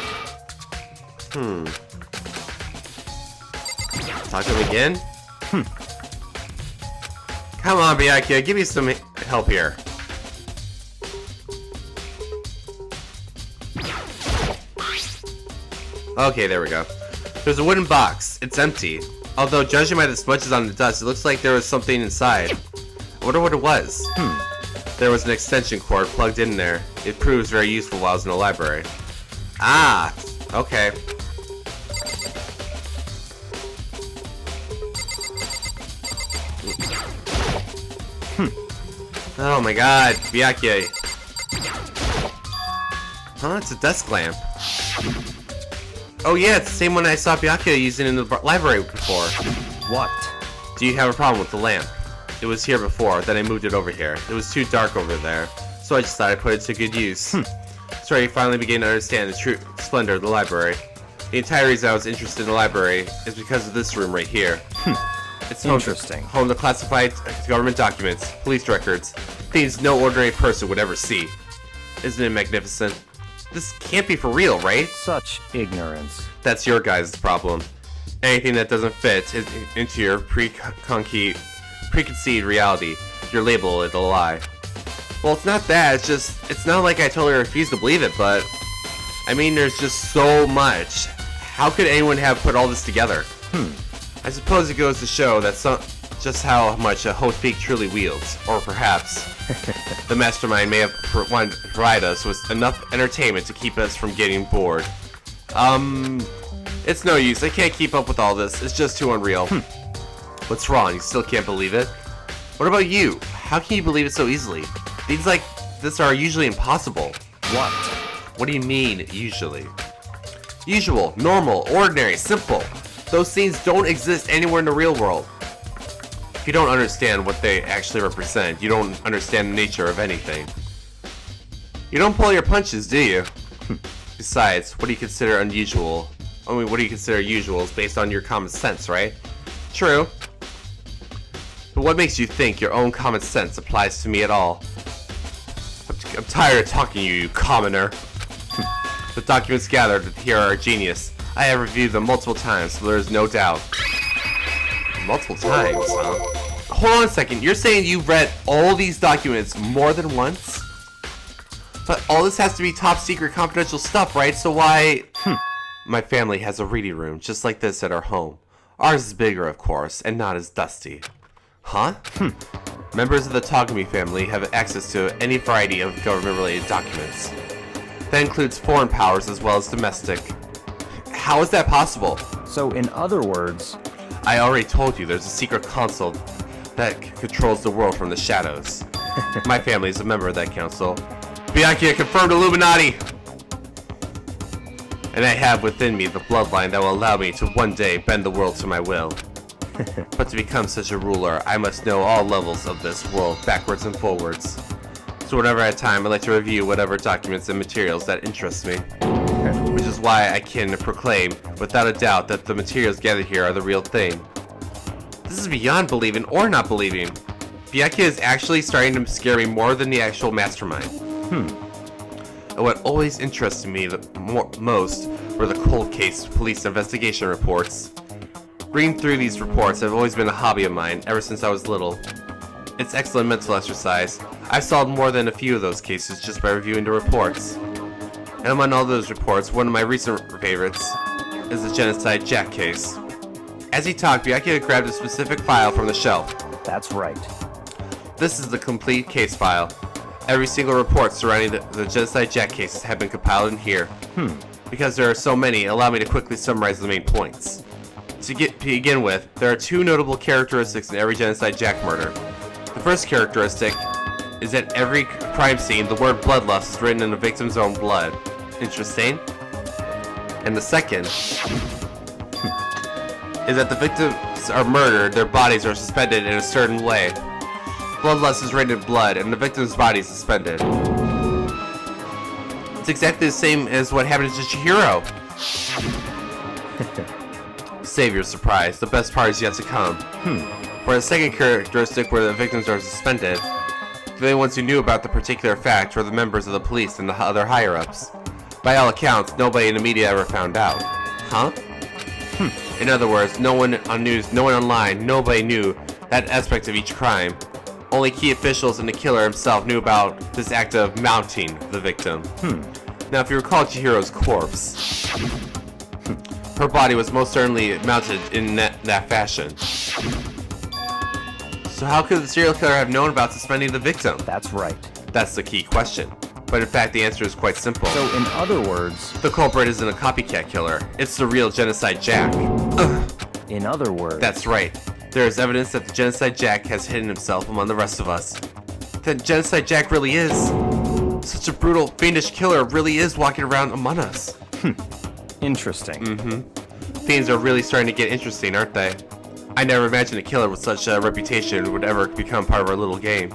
Speaker 1: Talk to him again? Come on, Byakuya, give me some help here. Okay, there we go. There's a wooden box. It's empty. Although, judging by the smudges on the dust, it looks like there was something inside. I wonder what it was. There was an extension cord plugged in there. It proves very useful while I was in the library. Ah, okay. Oh my god, Byakuya. Huh, it's a desk lamp. Oh yeah, it's the same one I saw Byakuya using in the library before.
Speaker 2: What?
Speaker 1: Do you have a problem with the lamp? It was here before, then I moved it over here. It was too dark over there, so I just thought I'd put it to good use. Sorry, you finally began to understand the true splendor of the library. The entire reason I was interested in the library is because of this room right here. It's
Speaker 2: Interesting.
Speaker 1: Home to classified government documents, police records, things no ordinary person would ever see. Isn't it magnificent? This can't be for real, right?
Speaker 2: Such ignorance.
Speaker 1: That's your guys' problem. Anything that doesn't fit into your preconceived reality, your label it a lie. Well, it's not that, it's not like I totally refuse to believe it, but I mean, there's just so much. How could anyone have put all this together? I suppose it goes to show that just how much a host peak truly wields, or perhaps the mastermind may have wanted to provide us with enough entertainment to keep us from getting bored. It's no use. I can't keep up with all this. It's just too unreal. What's wrong? You still can't believe it? What about you? How can you believe it so easily? Things like this are usually impossible.
Speaker 2: What?
Speaker 1: What do you mean, usually? Usual, normal, ordinary, simple. Those scenes don't exist anywhere in the real world. If you don't understand what they actually represent, you don't understand the nature of anything. You don't pull your punches, do you? Besides, what do you consider unusual? I mean, what do you consider usual is based on your common sense, right? True. But what makes you think your own common sense applies to me at all? I'm tired of talking to you, you commoner. The documents gathered here are genius. I have reviewed them multiple times, so there is no doubt. Multiple times, huh? Hold on a second, you're saying you've read all these documents more than once? But all this has to be top secret confidential stuff, right? So why... My family has a reading room just like this at our home. Ours is bigger, of course, and not as dusty. Huh? Members of the Togami family have access to any variety of government-related documents. That includes foreign powers as well as domestic. How is that possible?
Speaker 2: So, in other words,
Speaker 1: I already told you there's a secret council that controls the world from the shadows. My family is a member of that council. Byakuya confirmed Illuminati! And I have within me the bloodline that will allow me to one day bend the world to my will. But to become such a ruler, I must know all levels of this world, backwards and forwards. So whenever I have time, I like to review whatever documents and materials that interest me. Which is why I can proclaim, without a doubt, that the materials gathered here are the real thing. This is beyond believing or not believing. Byakuya is actually starting to scare me more than the actual mastermind. And what always interested me most were the cold case police investigation reports. Reading through these reports have always been a hobby of mine ever since I was little. It's excellent mental exercise. I've solved more than a few of those cases just by reviewing the reports. And among all those reports, one of my recent favorites is the Genocide Jack case. As he talked, Byakuya grabbed a specific file from the shelf.
Speaker 2: that's right.
Speaker 1: This is the complete case file. Every single report surrounding the Genocide Jack cases have been compiled in here. Because there are so many, allow me to quickly summarize the main points. To begin with, there are two notable characteristics in every Genocide Jack murder. The first characteristic is that every crime scene, the word bloodlust is written in the victim's own blood. Interesting. And the second is that the victims are murdered, their bodies are suspended in a certain way. Bloodlust is written in blood, and the victim's body is suspended. It's exactly the same as what happened to Chihiro. Save your surprise, the best part is yet to come. For the second characteristic where the victims are suspended, the only ones who knew about the particular fact were the members of the police and the other higher-ups. By all accounts, nobody in the media ever found out. Huh? In other words, no one on news, no one online, nobody knew that aspect of each crime. Only key officials and the killer himself knew about this act of mounting the victim. Now, if you recall Chihiro's corpse, her body was most certainly mounted in that fashion. So how could the serial killer have known about suspending the victim?
Speaker 2: That's right.
Speaker 1: That's the key question. But in fact, the answer is quite simple.
Speaker 2: So, in other words,
Speaker 1: The culprit isn't a copycat killer. It's the real Genocide Jack.
Speaker 2: in other words,
Speaker 1: That's right. There is evidence that the Genocide Jack has hidden himself among the rest of us. That Genocide Jack really is. Such a brutal, fiendish killer really is walking around among us.
Speaker 2: interesting.
Speaker 1: Things are really starting to get interesting, aren't they? I never imagined a killer with such a reputation would ever become part of our little game.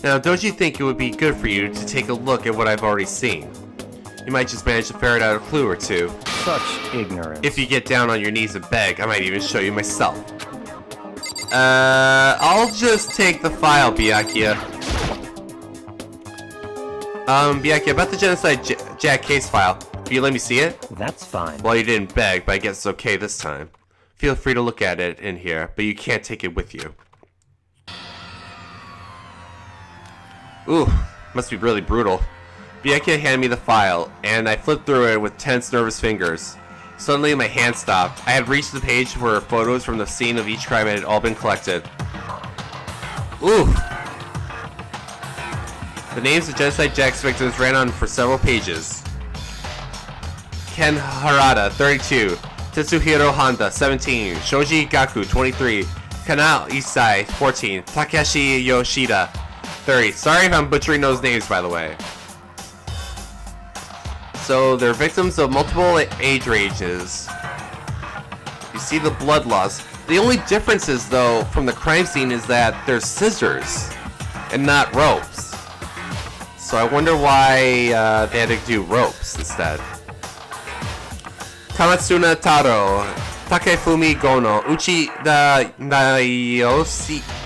Speaker 1: Now, don't you think it would be good for you to take a look at what I've already seen? You might just manage to ferret out a clue or two.
Speaker 2: Such ignorance.
Speaker 1: If you get down on your knees and beg, I might even show you myself. I'll just take the file, Byakuya. Byakuya, about the Genocide Jack case file. Can you let me see it?
Speaker 2: That's fine.
Speaker 1: Well, you didn't beg, but I guess it's okay this time. Feel free to look at it in here, but you can't take it with you. Ooh, must be really brutal. Byakuya handed me the file, and I flipped through it with tense, nervous fingers. Suddenly, my hand stopped. I had reached the page where photos from the scene of each crime had all been collected. Ooh! The names of Genocide Jack's victims ran on for several pages. Ken Harada, 32. Tetsuhiro Honda, 17. Shoji Gaku, 23. Kanao Isai, 14. Takeshi Yoshida, 30. Sorry if I'm butchering those names, by the way. So, they're victims of multiple age ranges. You see the blood loss. The only difference is, though, from the crime scene is that there's scissors and not ropes. So I wonder why they had to do ropes instead. Kamatsuna Taro, Takefumi Gono, Uchida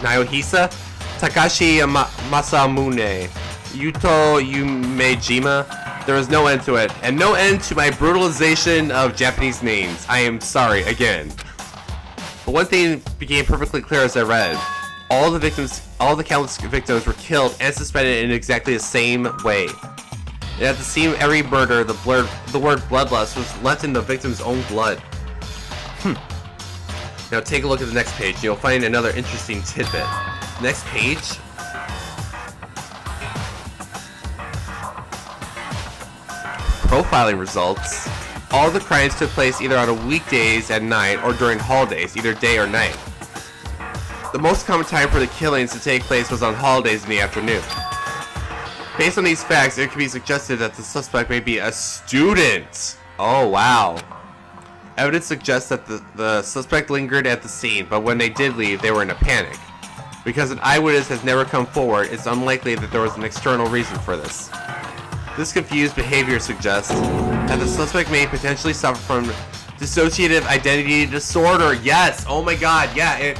Speaker 1: Naohisa, Takashi Masamune, Yuto Yumejima. There was no end to it, and no end to my brutalization of Japanese names. I am sorry again. But one thing became perfectly clear as I read. All the countless victims were killed and suspended in exactly the same way. And at the scene of every murder, the word bloodlust was left in the victim's own blood. Now take a look at the next page. You'll find another interesting tidbit. Next page. Profiling results. All the crimes took place either on weekdays at night or during holidays, either day or night. The most common time for the killings to take place was on holidays in the afternoon. Based on these facts, it can be suggested that the suspect may be a student. Oh, wow. Evidence suggests that the suspect lingered at the scene, but when they did leave, they were in a panic. Because an eyewitness has never come forward, it's unlikely that there was an external reason for this. This confused behavior suggests that the suspect may potentially suffer from dissociative identity disorder. Yes! Oh my god, yeah, it's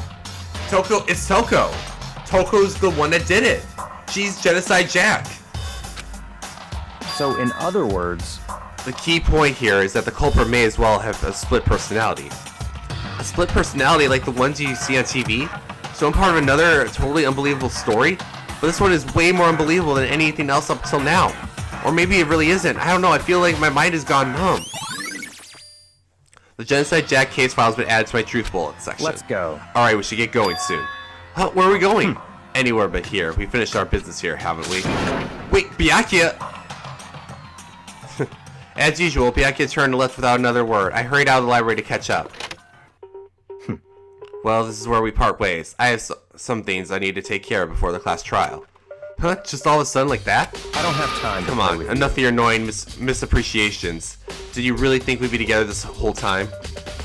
Speaker 1: Toko. Toko's the one that did it. She's Genocide Jack.
Speaker 2: So, in other words,
Speaker 1: the key point here is that the culprit may as well have a split personality. A split personality like the ones you see on TV? So I'm part of another totally unbelievable story? But this one is way more unbelievable than anything else up till now. Or maybe it really isn't. I don't know, I feel like my mind has gone numb. The Genocide Jack case file has been added to my Truth Bullet section.
Speaker 2: let's go.
Speaker 1: Alright, we should get going soon. Huh, where are we going? Anywhere but here. We finished our business here, haven't we? Wait, Byakuya! As usual, Byakuya turned left without another word. I hurried out of the library to catch up. Well, this is where we part ways. I have some things I need to take care of before the class trial. Huh? Just all of a sudden like that?
Speaker 2: I don't have time to
Speaker 1: Come
Speaker 2: play
Speaker 1: on,
Speaker 2: with
Speaker 1: enough of your annoying misappreciations. Did you really think we'd be together this whole time?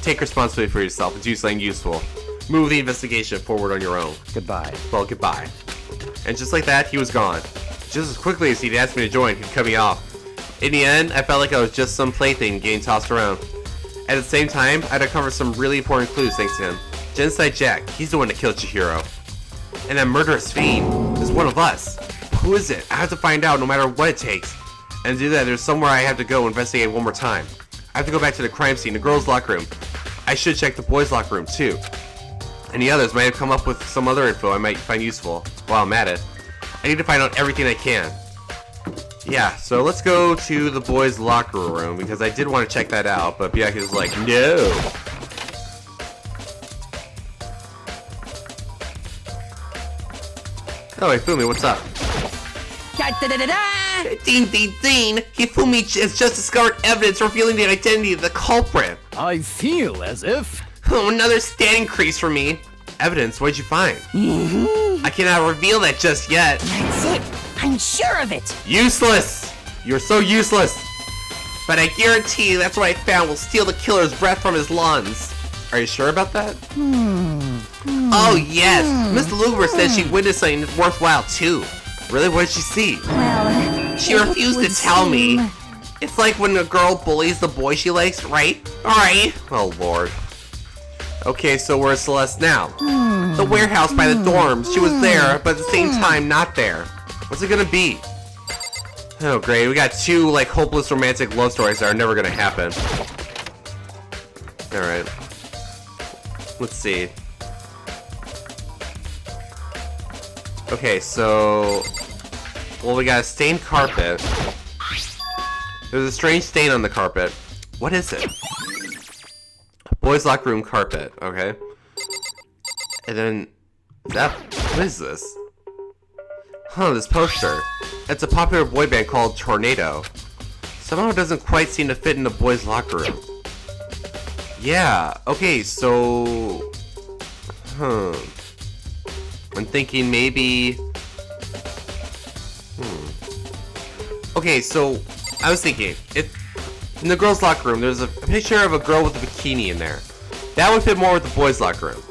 Speaker 1: Take responsibility for yourself and do something useful. Move the investigation forward on your own.
Speaker 2: you. Goodbye.
Speaker 1: Well, goodbye. And just like that, he was gone. Just as quickly as he'd asked me to join, he'd cut me off. In the end, I felt like I was just some plaything getting tossed around. At the same time, I'd uncovered some really important clues thanks to him. Genocide Jack, he's the one that killed Chihiro. And that murderous fiend is one of us. Who is it? I have to find out no matter what it takes. And to do that, there's somewhere I have to go investigate one more time. I have to go back to the crime scene, the girls' locker room. I should check the boys' locker room too. And the others might have come up with some other info I might find useful while I'm at it. I need to find out everything I can. Yeah, so let's go to the boys' locker room because I did want to check that out, but Byakuya's like, no. Oh, hey, Fumi, what's up?
Speaker 4: Da-da-da-da-da!
Speaker 1: Dean, Hifumi has just discovered evidence revealing the identity of the culprit.
Speaker 6: I feel as if...
Speaker 1: Oh, another stat increase for me. Evidence? What'd you find? I cannot reveal that just yet.
Speaker 4: That's it! I'm sure of it!
Speaker 1: Useless! You're so useless! But I guarantee that's what I found will steal the killer's breath from his lungs. Are you sure about that? Oh, yes! Miss Luber said she witnessed something worthwhile, too. Really? What did she see?
Speaker 3: Well,
Speaker 1: She refused to tell me. It's like when a girl bullies the boy she likes, right? Alright. Oh, Lord. Okay, so where's Celeste now? The warehouse by the dorms. She was there, but at the same time, not there. What's it gonna be? Oh, great. We got two, like, hopeless romantic love stories that are never gonna happen. Alright. Let's see. Okay, so... Well, we got a stained carpet. There's a strange stain on the carpet. What is it? Boys' locker room carpet, okay. And then... what is this? Huh, this poster. It's a popular boy band called Tornado. Somehow it doesn't quite seem to fit in the boys' locker room. Yeah, okay, so... I'm thinking maybe... Okay, so... I was thinking, in the girls' locker room, there's a picture of a girl with a bikini in there. That would fit more with the boys' locker room.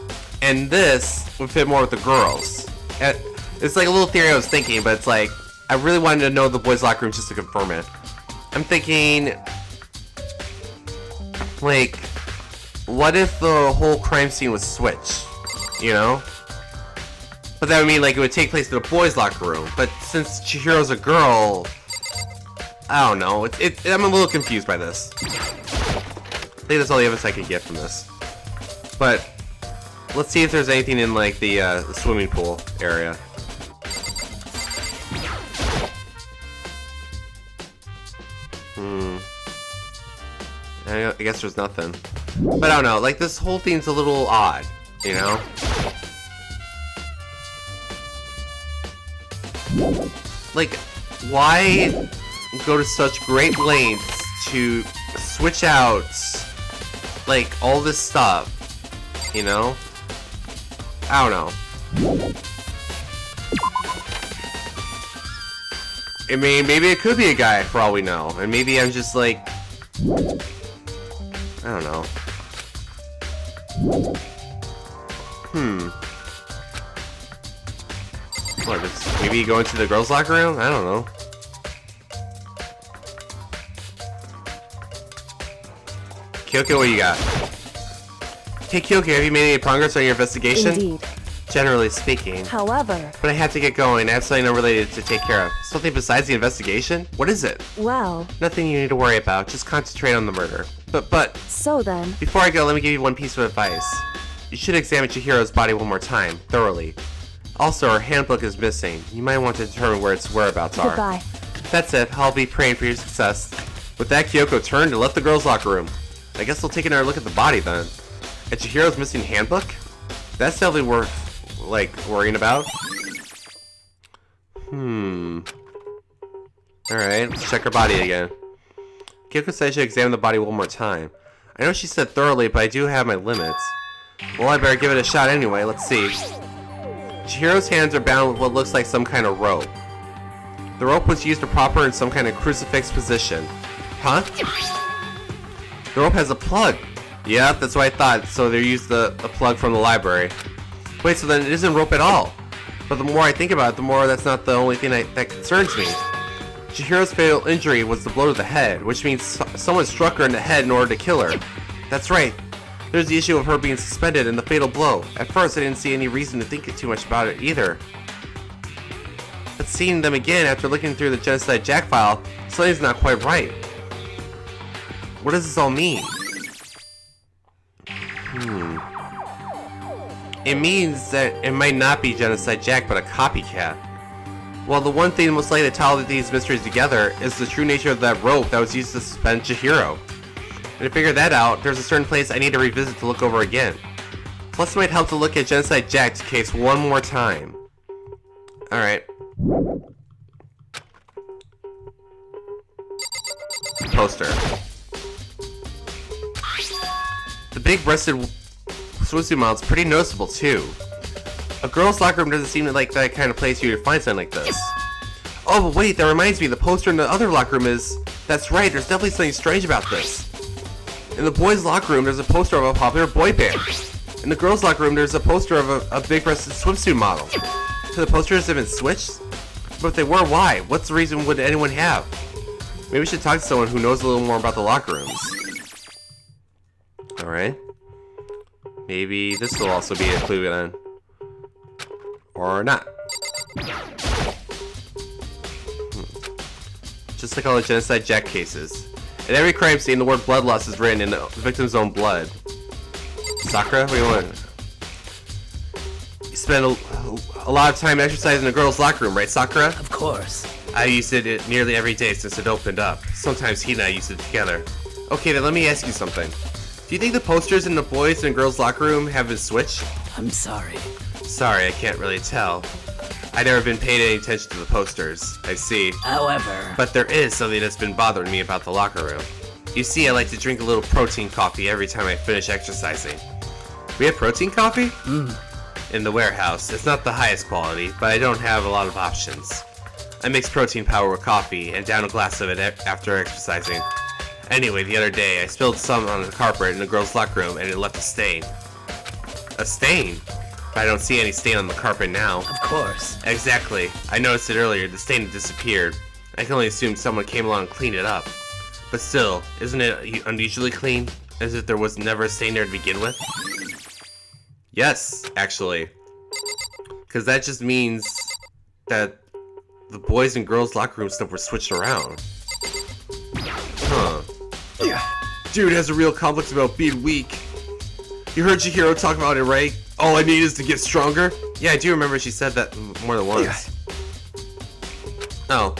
Speaker 1: And this would fit more with the girls. And it's like a little theory I was thinking, but it's like, I really wanted to know the boys' locker room just to confirm it. I'm thinking, like, what if the whole crime scene was switched? You know? But that would mean, like, it would take place in the boys' locker room. But since Chihiro's a girl... I don't know. I'm a little confused by this. I think that's all the evidence I can get from this. But let's see if there's anything in like the swimming pool area. I guess there's nothing. But I don't know, like, this whole thing's a little odd, you know? Like, why go to such great lengths to switch out, like, all this stuff, you know? I don't know. I mean, maybe it could be a guy for all we know, and maybe I'm just like, I don't know. What, maybe go into the girls' locker room? I don't know. Kyoko, what you got? Hey Kyoko, have you made any progress on your investigation?
Speaker 7: Indeed.
Speaker 1: Generally speaking.
Speaker 7: However,
Speaker 1: But I have to get going. I have something unrelated to take care of. Something besides the investigation? What is it?
Speaker 7: well,
Speaker 1: Nothing you need to worry about. Just concentrate on the murder. But,
Speaker 7: so then,
Speaker 1: before I go, let me give you one piece of advice. You should examine Chihiro's body one more time, thoroughly. Also, her handbook is missing. You might want to determine where its whereabouts are.
Speaker 7: goodbye.
Speaker 1: That's it. I'll be praying for your success. With that, Kyoko turned and left the girls' locker room. I guess they'll take another look at the body then. And Chihiro's missing handbook? That's definitely worth, like, worrying about. Alright, let's check her body again. Kyoko said I should examine the body one more time. I know she said thoroughly, but I do have my limits. Well, I better give it a shot anyway. Let's see. Chihiro's hands are bound with what looks like some kind of rope. The rope was used to prop her in some kind of crucifix position. Huh? The rope has a plug. Yeah, that's what I thought. So they used a plug from the library. Wait, so then it isn't rope at all. But the more I think about it, the more that's not the only thing that concerns me. Chihiro's fatal injury was the blow to the head, which means someone struck her in the head in order to kill her. That's right. There's the issue of her being suspended and the fatal blow. At first, I didn't see any reason to think too much about it either. But seeing them again after looking through the Genocide Jack file, something's not quite right. What does this all mean? It means that it might not be Genocide Jack, but a copycat. Well, the one thing most likely to tie all of these mysteries together is the true nature of that rope that was used to suspend Chihiro. And to figure that out, there's a certain place I need to revisit to look over again. Plus, it might help to look at Genocide Jack's case one more time. Alright. Poster. The big-breasted swimsuit model's pretty noticeable, too. A girl's locker room doesn't seem like that kind of place you would find something like this. Oh, but wait, that reminds me, the poster in the other locker room is... That's right, there's definitely something strange about this. In the boys' locker room, there's a poster of a popular boy band. In the girls' locker room, there's a poster of a big-breasted swimsuit model. So the posters have been switched? But if they were, why? What's the reason would anyone have? Maybe we should talk to someone who knows a little more about the locker rooms. Alright. Maybe this will also be included in. Or not. Just like all the Genocide Jack cases. In every crime scene, the word bloodlust is written in the victim's own blood. Sakura, what do you want? You spend a lot of time exercising in a girl's locker room, right, Sakura?
Speaker 6: Of course.
Speaker 1: I used it nearly every day since it opened up. Sometimes he and I use it together. Okay, then let me ask you something. Do you think the posters in the boys' and girls' locker room have been switched?
Speaker 6: I'm sorry.
Speaker 1: Sorry, I can't really tell. I've never been paying any attention to the posters. I see.
Speaker 6: However,
Speaker 1: But there is something that's been bothering me about the locker room. You see, I like to drink a little protein coffee every time I finish exercising. We have protein coffee? In the warehouse. It's not the highest quality, but I don't have a lot of options. I mix protein powder with coffee and down a glass of it after exercising. Anyway, the other day, I spilled some on the carpet in the girls' locker room and it left a stain. A stain? But I don't see any stain on the carpet now.
Speaker 6: of course.
Speaker 1: Exactly. I noticed it earlier. The stain had disappeared. I can only assume someone came along and cleaned it up. But still, isn't it unusually clean? As if there was never a stain there to begin with? Yes, actually. Because that just means that the boys' and girls' locker room stuff were switched around. Huh. Dude has a real complex about being weak. You heard Chihiro talk about it, right? All I need is to get stronger? Yeah, I do remember she said that more than once. Oh.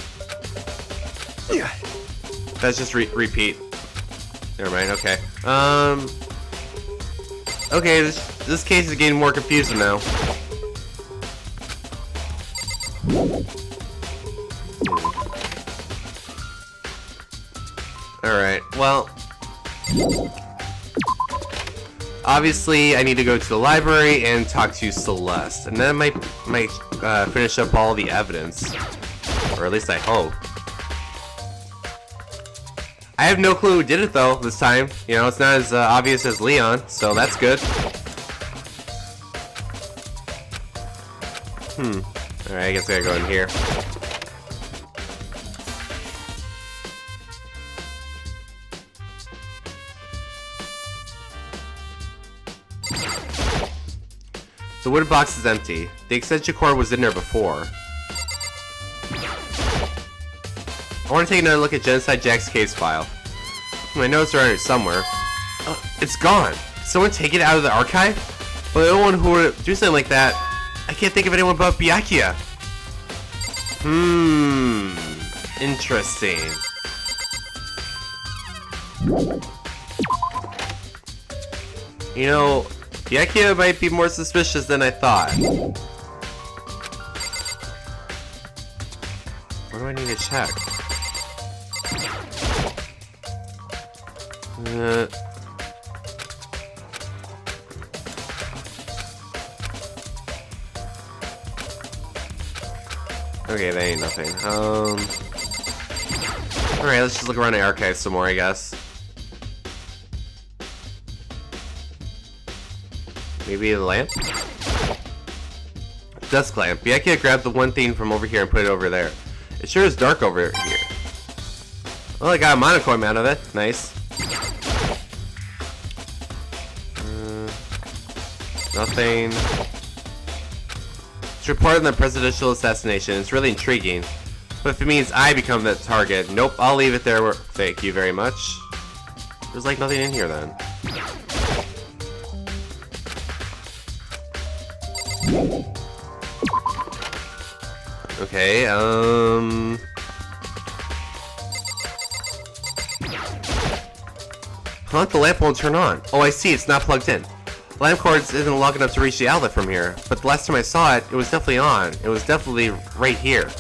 Speaker 1: That's just repeat. Never mind, okay. Okay, this case is getting more confusing now. Alright, well... Obviously, I need to go to the library and talk to Celeste. And then I might finish up all the evidence. Or at least I hope. I have no clue who did it though, this time. You know, it's not as obvious as Leon, so that's good. Alright, I guess I gotta go in here. The wood box is empty. The extension cord was in there before. I want to take another look at Genocide Jack's case file. My notes are on it somewhere. It's gone. Did someone take it out of the archive? Well, the only one who would do something like that, I can't think of anyone but Byakuya. Interesting. You know, Byakuya might be more suspicious than I thought. What do I need to check? Okay, that ain't nothing. Alright, let's just look around the archive some more, I guess. Maybe the lamp? Desk lamp. Byakuya grabbed the one thing from over here and put it over there. It sure is dark over here. Well, I got a monocoin out of it. Nice. Nothing. It's reported on the presidential assassination. It's really intriguing. But if it means I become the target, nope, I'll leave it there. Thank you very much. There's like nothing in here then. Okay, Huh? The lamp won't turn on. Oh, I see, it's not plugged in. The lamp cord isn't long enough to reach the outlet from here, but the last time I saw it, it was definitely on. It was definitely right here.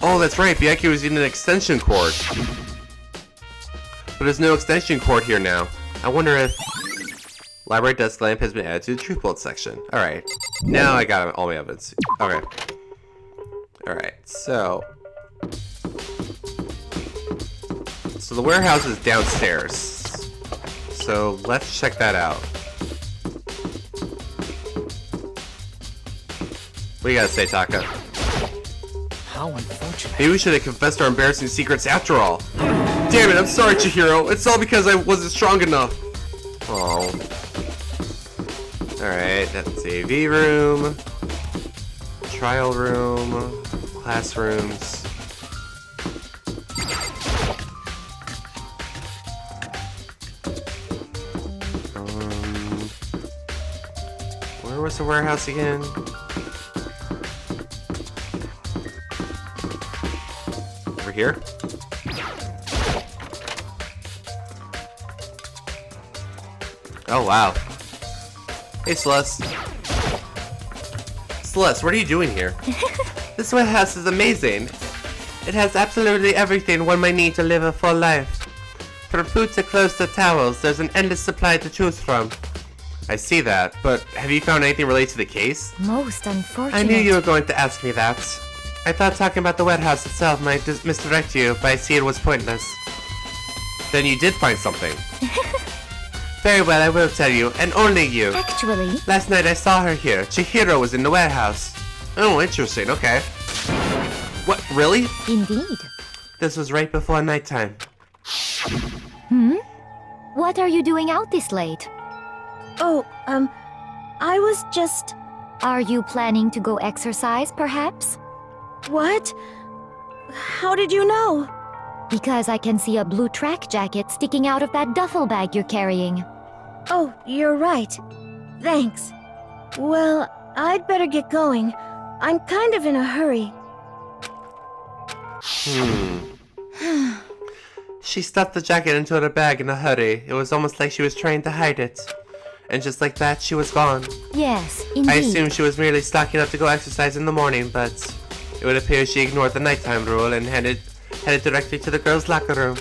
Speaker 1: Oh, that's right, Byakuya was using an extension cord. But there's no extension cord here now. I wonder if... Library desk lamp has been added to the truth bolt section. Alright. Now I got all my evidence. Okay. Alright, so... So the warehouse is downstairs. So let's check that out. What do you gotta say, Taka?
Speaker 6: How unfortunate.
Speaker 1: Maybe we should have confessed our embarrassing secrets after all. Damn it, I'm sorry, Chihiro. It's all because I wasn't strong enough. Oh. Alright, that's the AV room. Trial room. Classrooms. Where was the warehouse again? Over here? Oh, wow. Hey, Celeste. Celeste, what are you doing here? This warehouse is amazing. It has absolutely everything one might need to live a full life. From food to clothes to towels, there's an endless supply to choose from. I see that, but have you found anything related to the case?
Speaker 3: Most unfortunate.
Speaker 1: I knew you were going to ask me that. I thought talking about the warehouse itself might misdirect you, but I see it was pointless. Then you did find something. Very well, I will tell you, and only you.
Speaker 3: Actually,
Speaker 1: Last night I saw her here. Chihiro was in the warehouse. Oh, interesting, okay. What, really?
Speaker 3: indeed.
Speaker 1: This was right before nighttime.
Speaker 3: What are you doing out this late?
Speaker 7: Oh, I was just...
Speaker 3: Are you planning to go exercise, perhaps?
Speaker 7: What? How did you know?
Speaker 3: Because I can see a blue track jacket sticking out of that duffel bag you're carrying.
Speaker 7: Oh, you're right. Thanks. Well, I'd better get going. I'm kind of in a hurry.
Speaker 1: She stuffed the jacket into her bag in a hurry. It was almost like she was trying to hide it. And just like that, she was gone.
Speaker 3: Yes, indeed.
Speaker 1: I assumed she was merely stocking up to go exercise in the morning, but it would appear she ignored the nighttime rule and headed directly to the girls' locker room.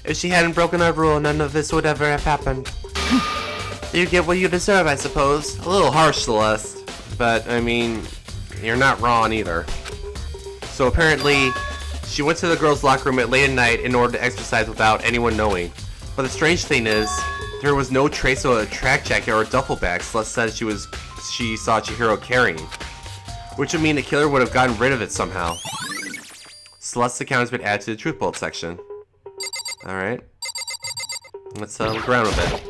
Speaker 1: If she hadn't broken our rule, none of this would ever have happened. You get what you deserve, I suppose. A little harsh, Celeste. But, I mean, you're not wrong either. So apparently, she went to the girls' locker room at late at night in order to exercise without anyone knowing. But the strange thing is, there was no trace of a track jacket or a duffel bag Celeste said she saw Chihiro carrying. Which would mean the killer would have gotten rid of it somehow. Celeste's account has been added to the truth bolt section. Alright. Let's look around a bit.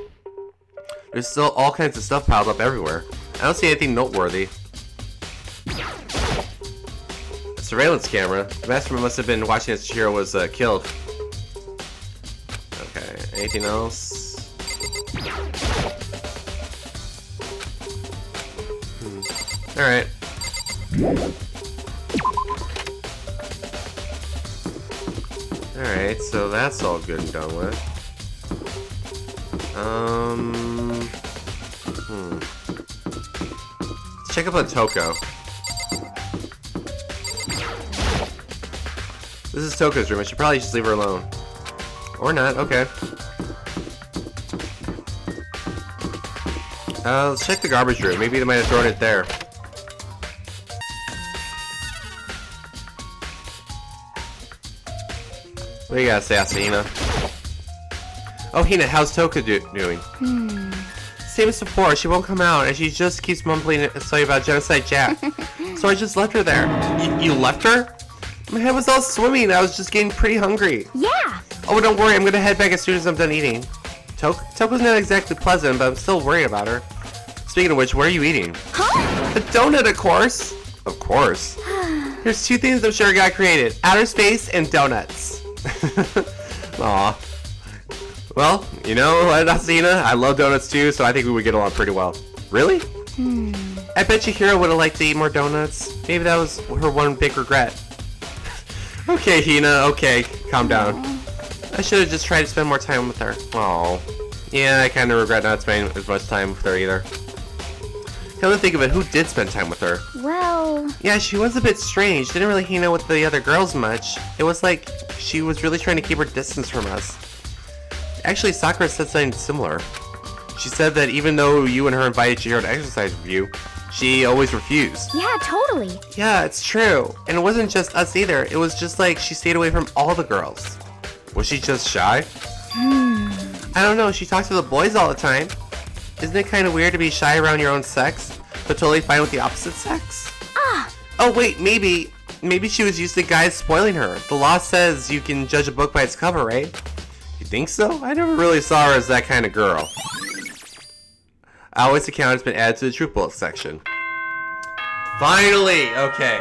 Speaker 1: There's still all kinds of stuff piled up everywhere. I don't see anything noteworthy. A surveillance camera. The mastermind must have been watching as Chihiro was killed. Okay, anything else? Alright. Alright, so that's all good and done with. Let's check up on Toko. This is Toko's room. I should probably just leave her alone. Or not, okay. Let's check the garbage room. Maybe they might have thrown it there. What do you gotta say, Asahina? Oh, Hina, how's Toko doing? Same as before, she won't come out, and she just keeps mumbling something about Genocide Jack. So I just left her there. You left her? My head was all swimming, I was just getting pretty hungry.
Speaker 3: Yeah.
Speaker 1: Oh, don't worry, I'm gonna head back as soon as I'm done eating. Toko's not exactly pleasant, but I'm still worried about her. Speaking of which, what are you eating?
Speaker 3: Huh?
Speaker 1: A donut, of course. Of course. There's two things I'm sure God created. Outer space and donuts. Aw. Well, you know what, Asahina? I love donuts too, so I think we would get along pretty well. Really? I bet Chihiro would have liked to eat more donuts. Maybe that was her one big regret. Okay, Hina, okay. Calm down. I should have just tried to spend more time with her. Aw. Yeah, I kind of regret not spending as much time with her either. Come to think of it, who did spend time with her?
Speaker 3: Well...
Speaker 1: Yeah, she was a bit strange. Didn't really hang out with the other girls much. It was like she was really trying to keep her distance from us. Actually, Sakura said something similar. She said that even though you and her invited Chihiro to exercise with you, she always refused.
Speaker 3: Yeah, totally.
Speaker 1: Yeah, it's true. And it wasn't just us either. It was just like she stayed away from all the girls. Was she just shy? I don't know. She talks to the boys all the time. Isn't it kind of weird to be shy around your own sex, but totally fine with the opposite sex? Oh wait, maybe she was used to guys spoiling her. The law says you can judge a book by its cover, right? You think so? I never really saw her as that kind of girl. Aoi's account has been added to the truth bullet section. Finally! Okay.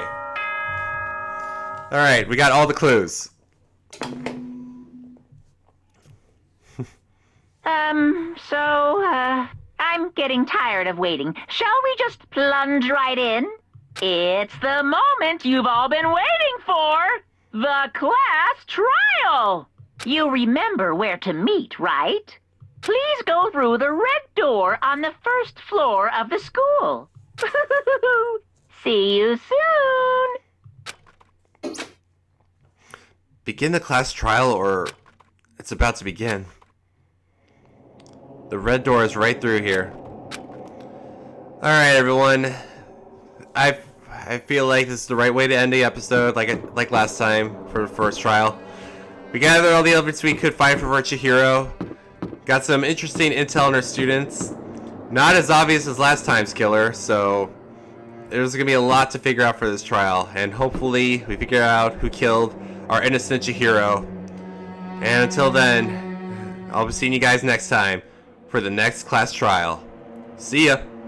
Speaker 1: Alright, we got all the clues.
Speaker 4: I'm getting tired of waiting. Shall we just plunge right in? It's the moment you've all been waiting for! The class trial! You remember where to meet, right? Please go through the red door on the first floor of the school. See you soon!
Speaker 1: Begin the class trial, or it's about to begin. The red door is right through here. Alright, everyone. I feel like this is the right way to end the episode, like last time for the first trial. We gathered all the evidence we could find for Chihiro. Got some interesting intel on our students. Not as obvious as last time's killer, so there's gonna be a lot to figure out for this trial. And hopefully we figure out who killed our innocent Chihiro. And until then, I'll be seeing you guys next time for the next class trial. See ya!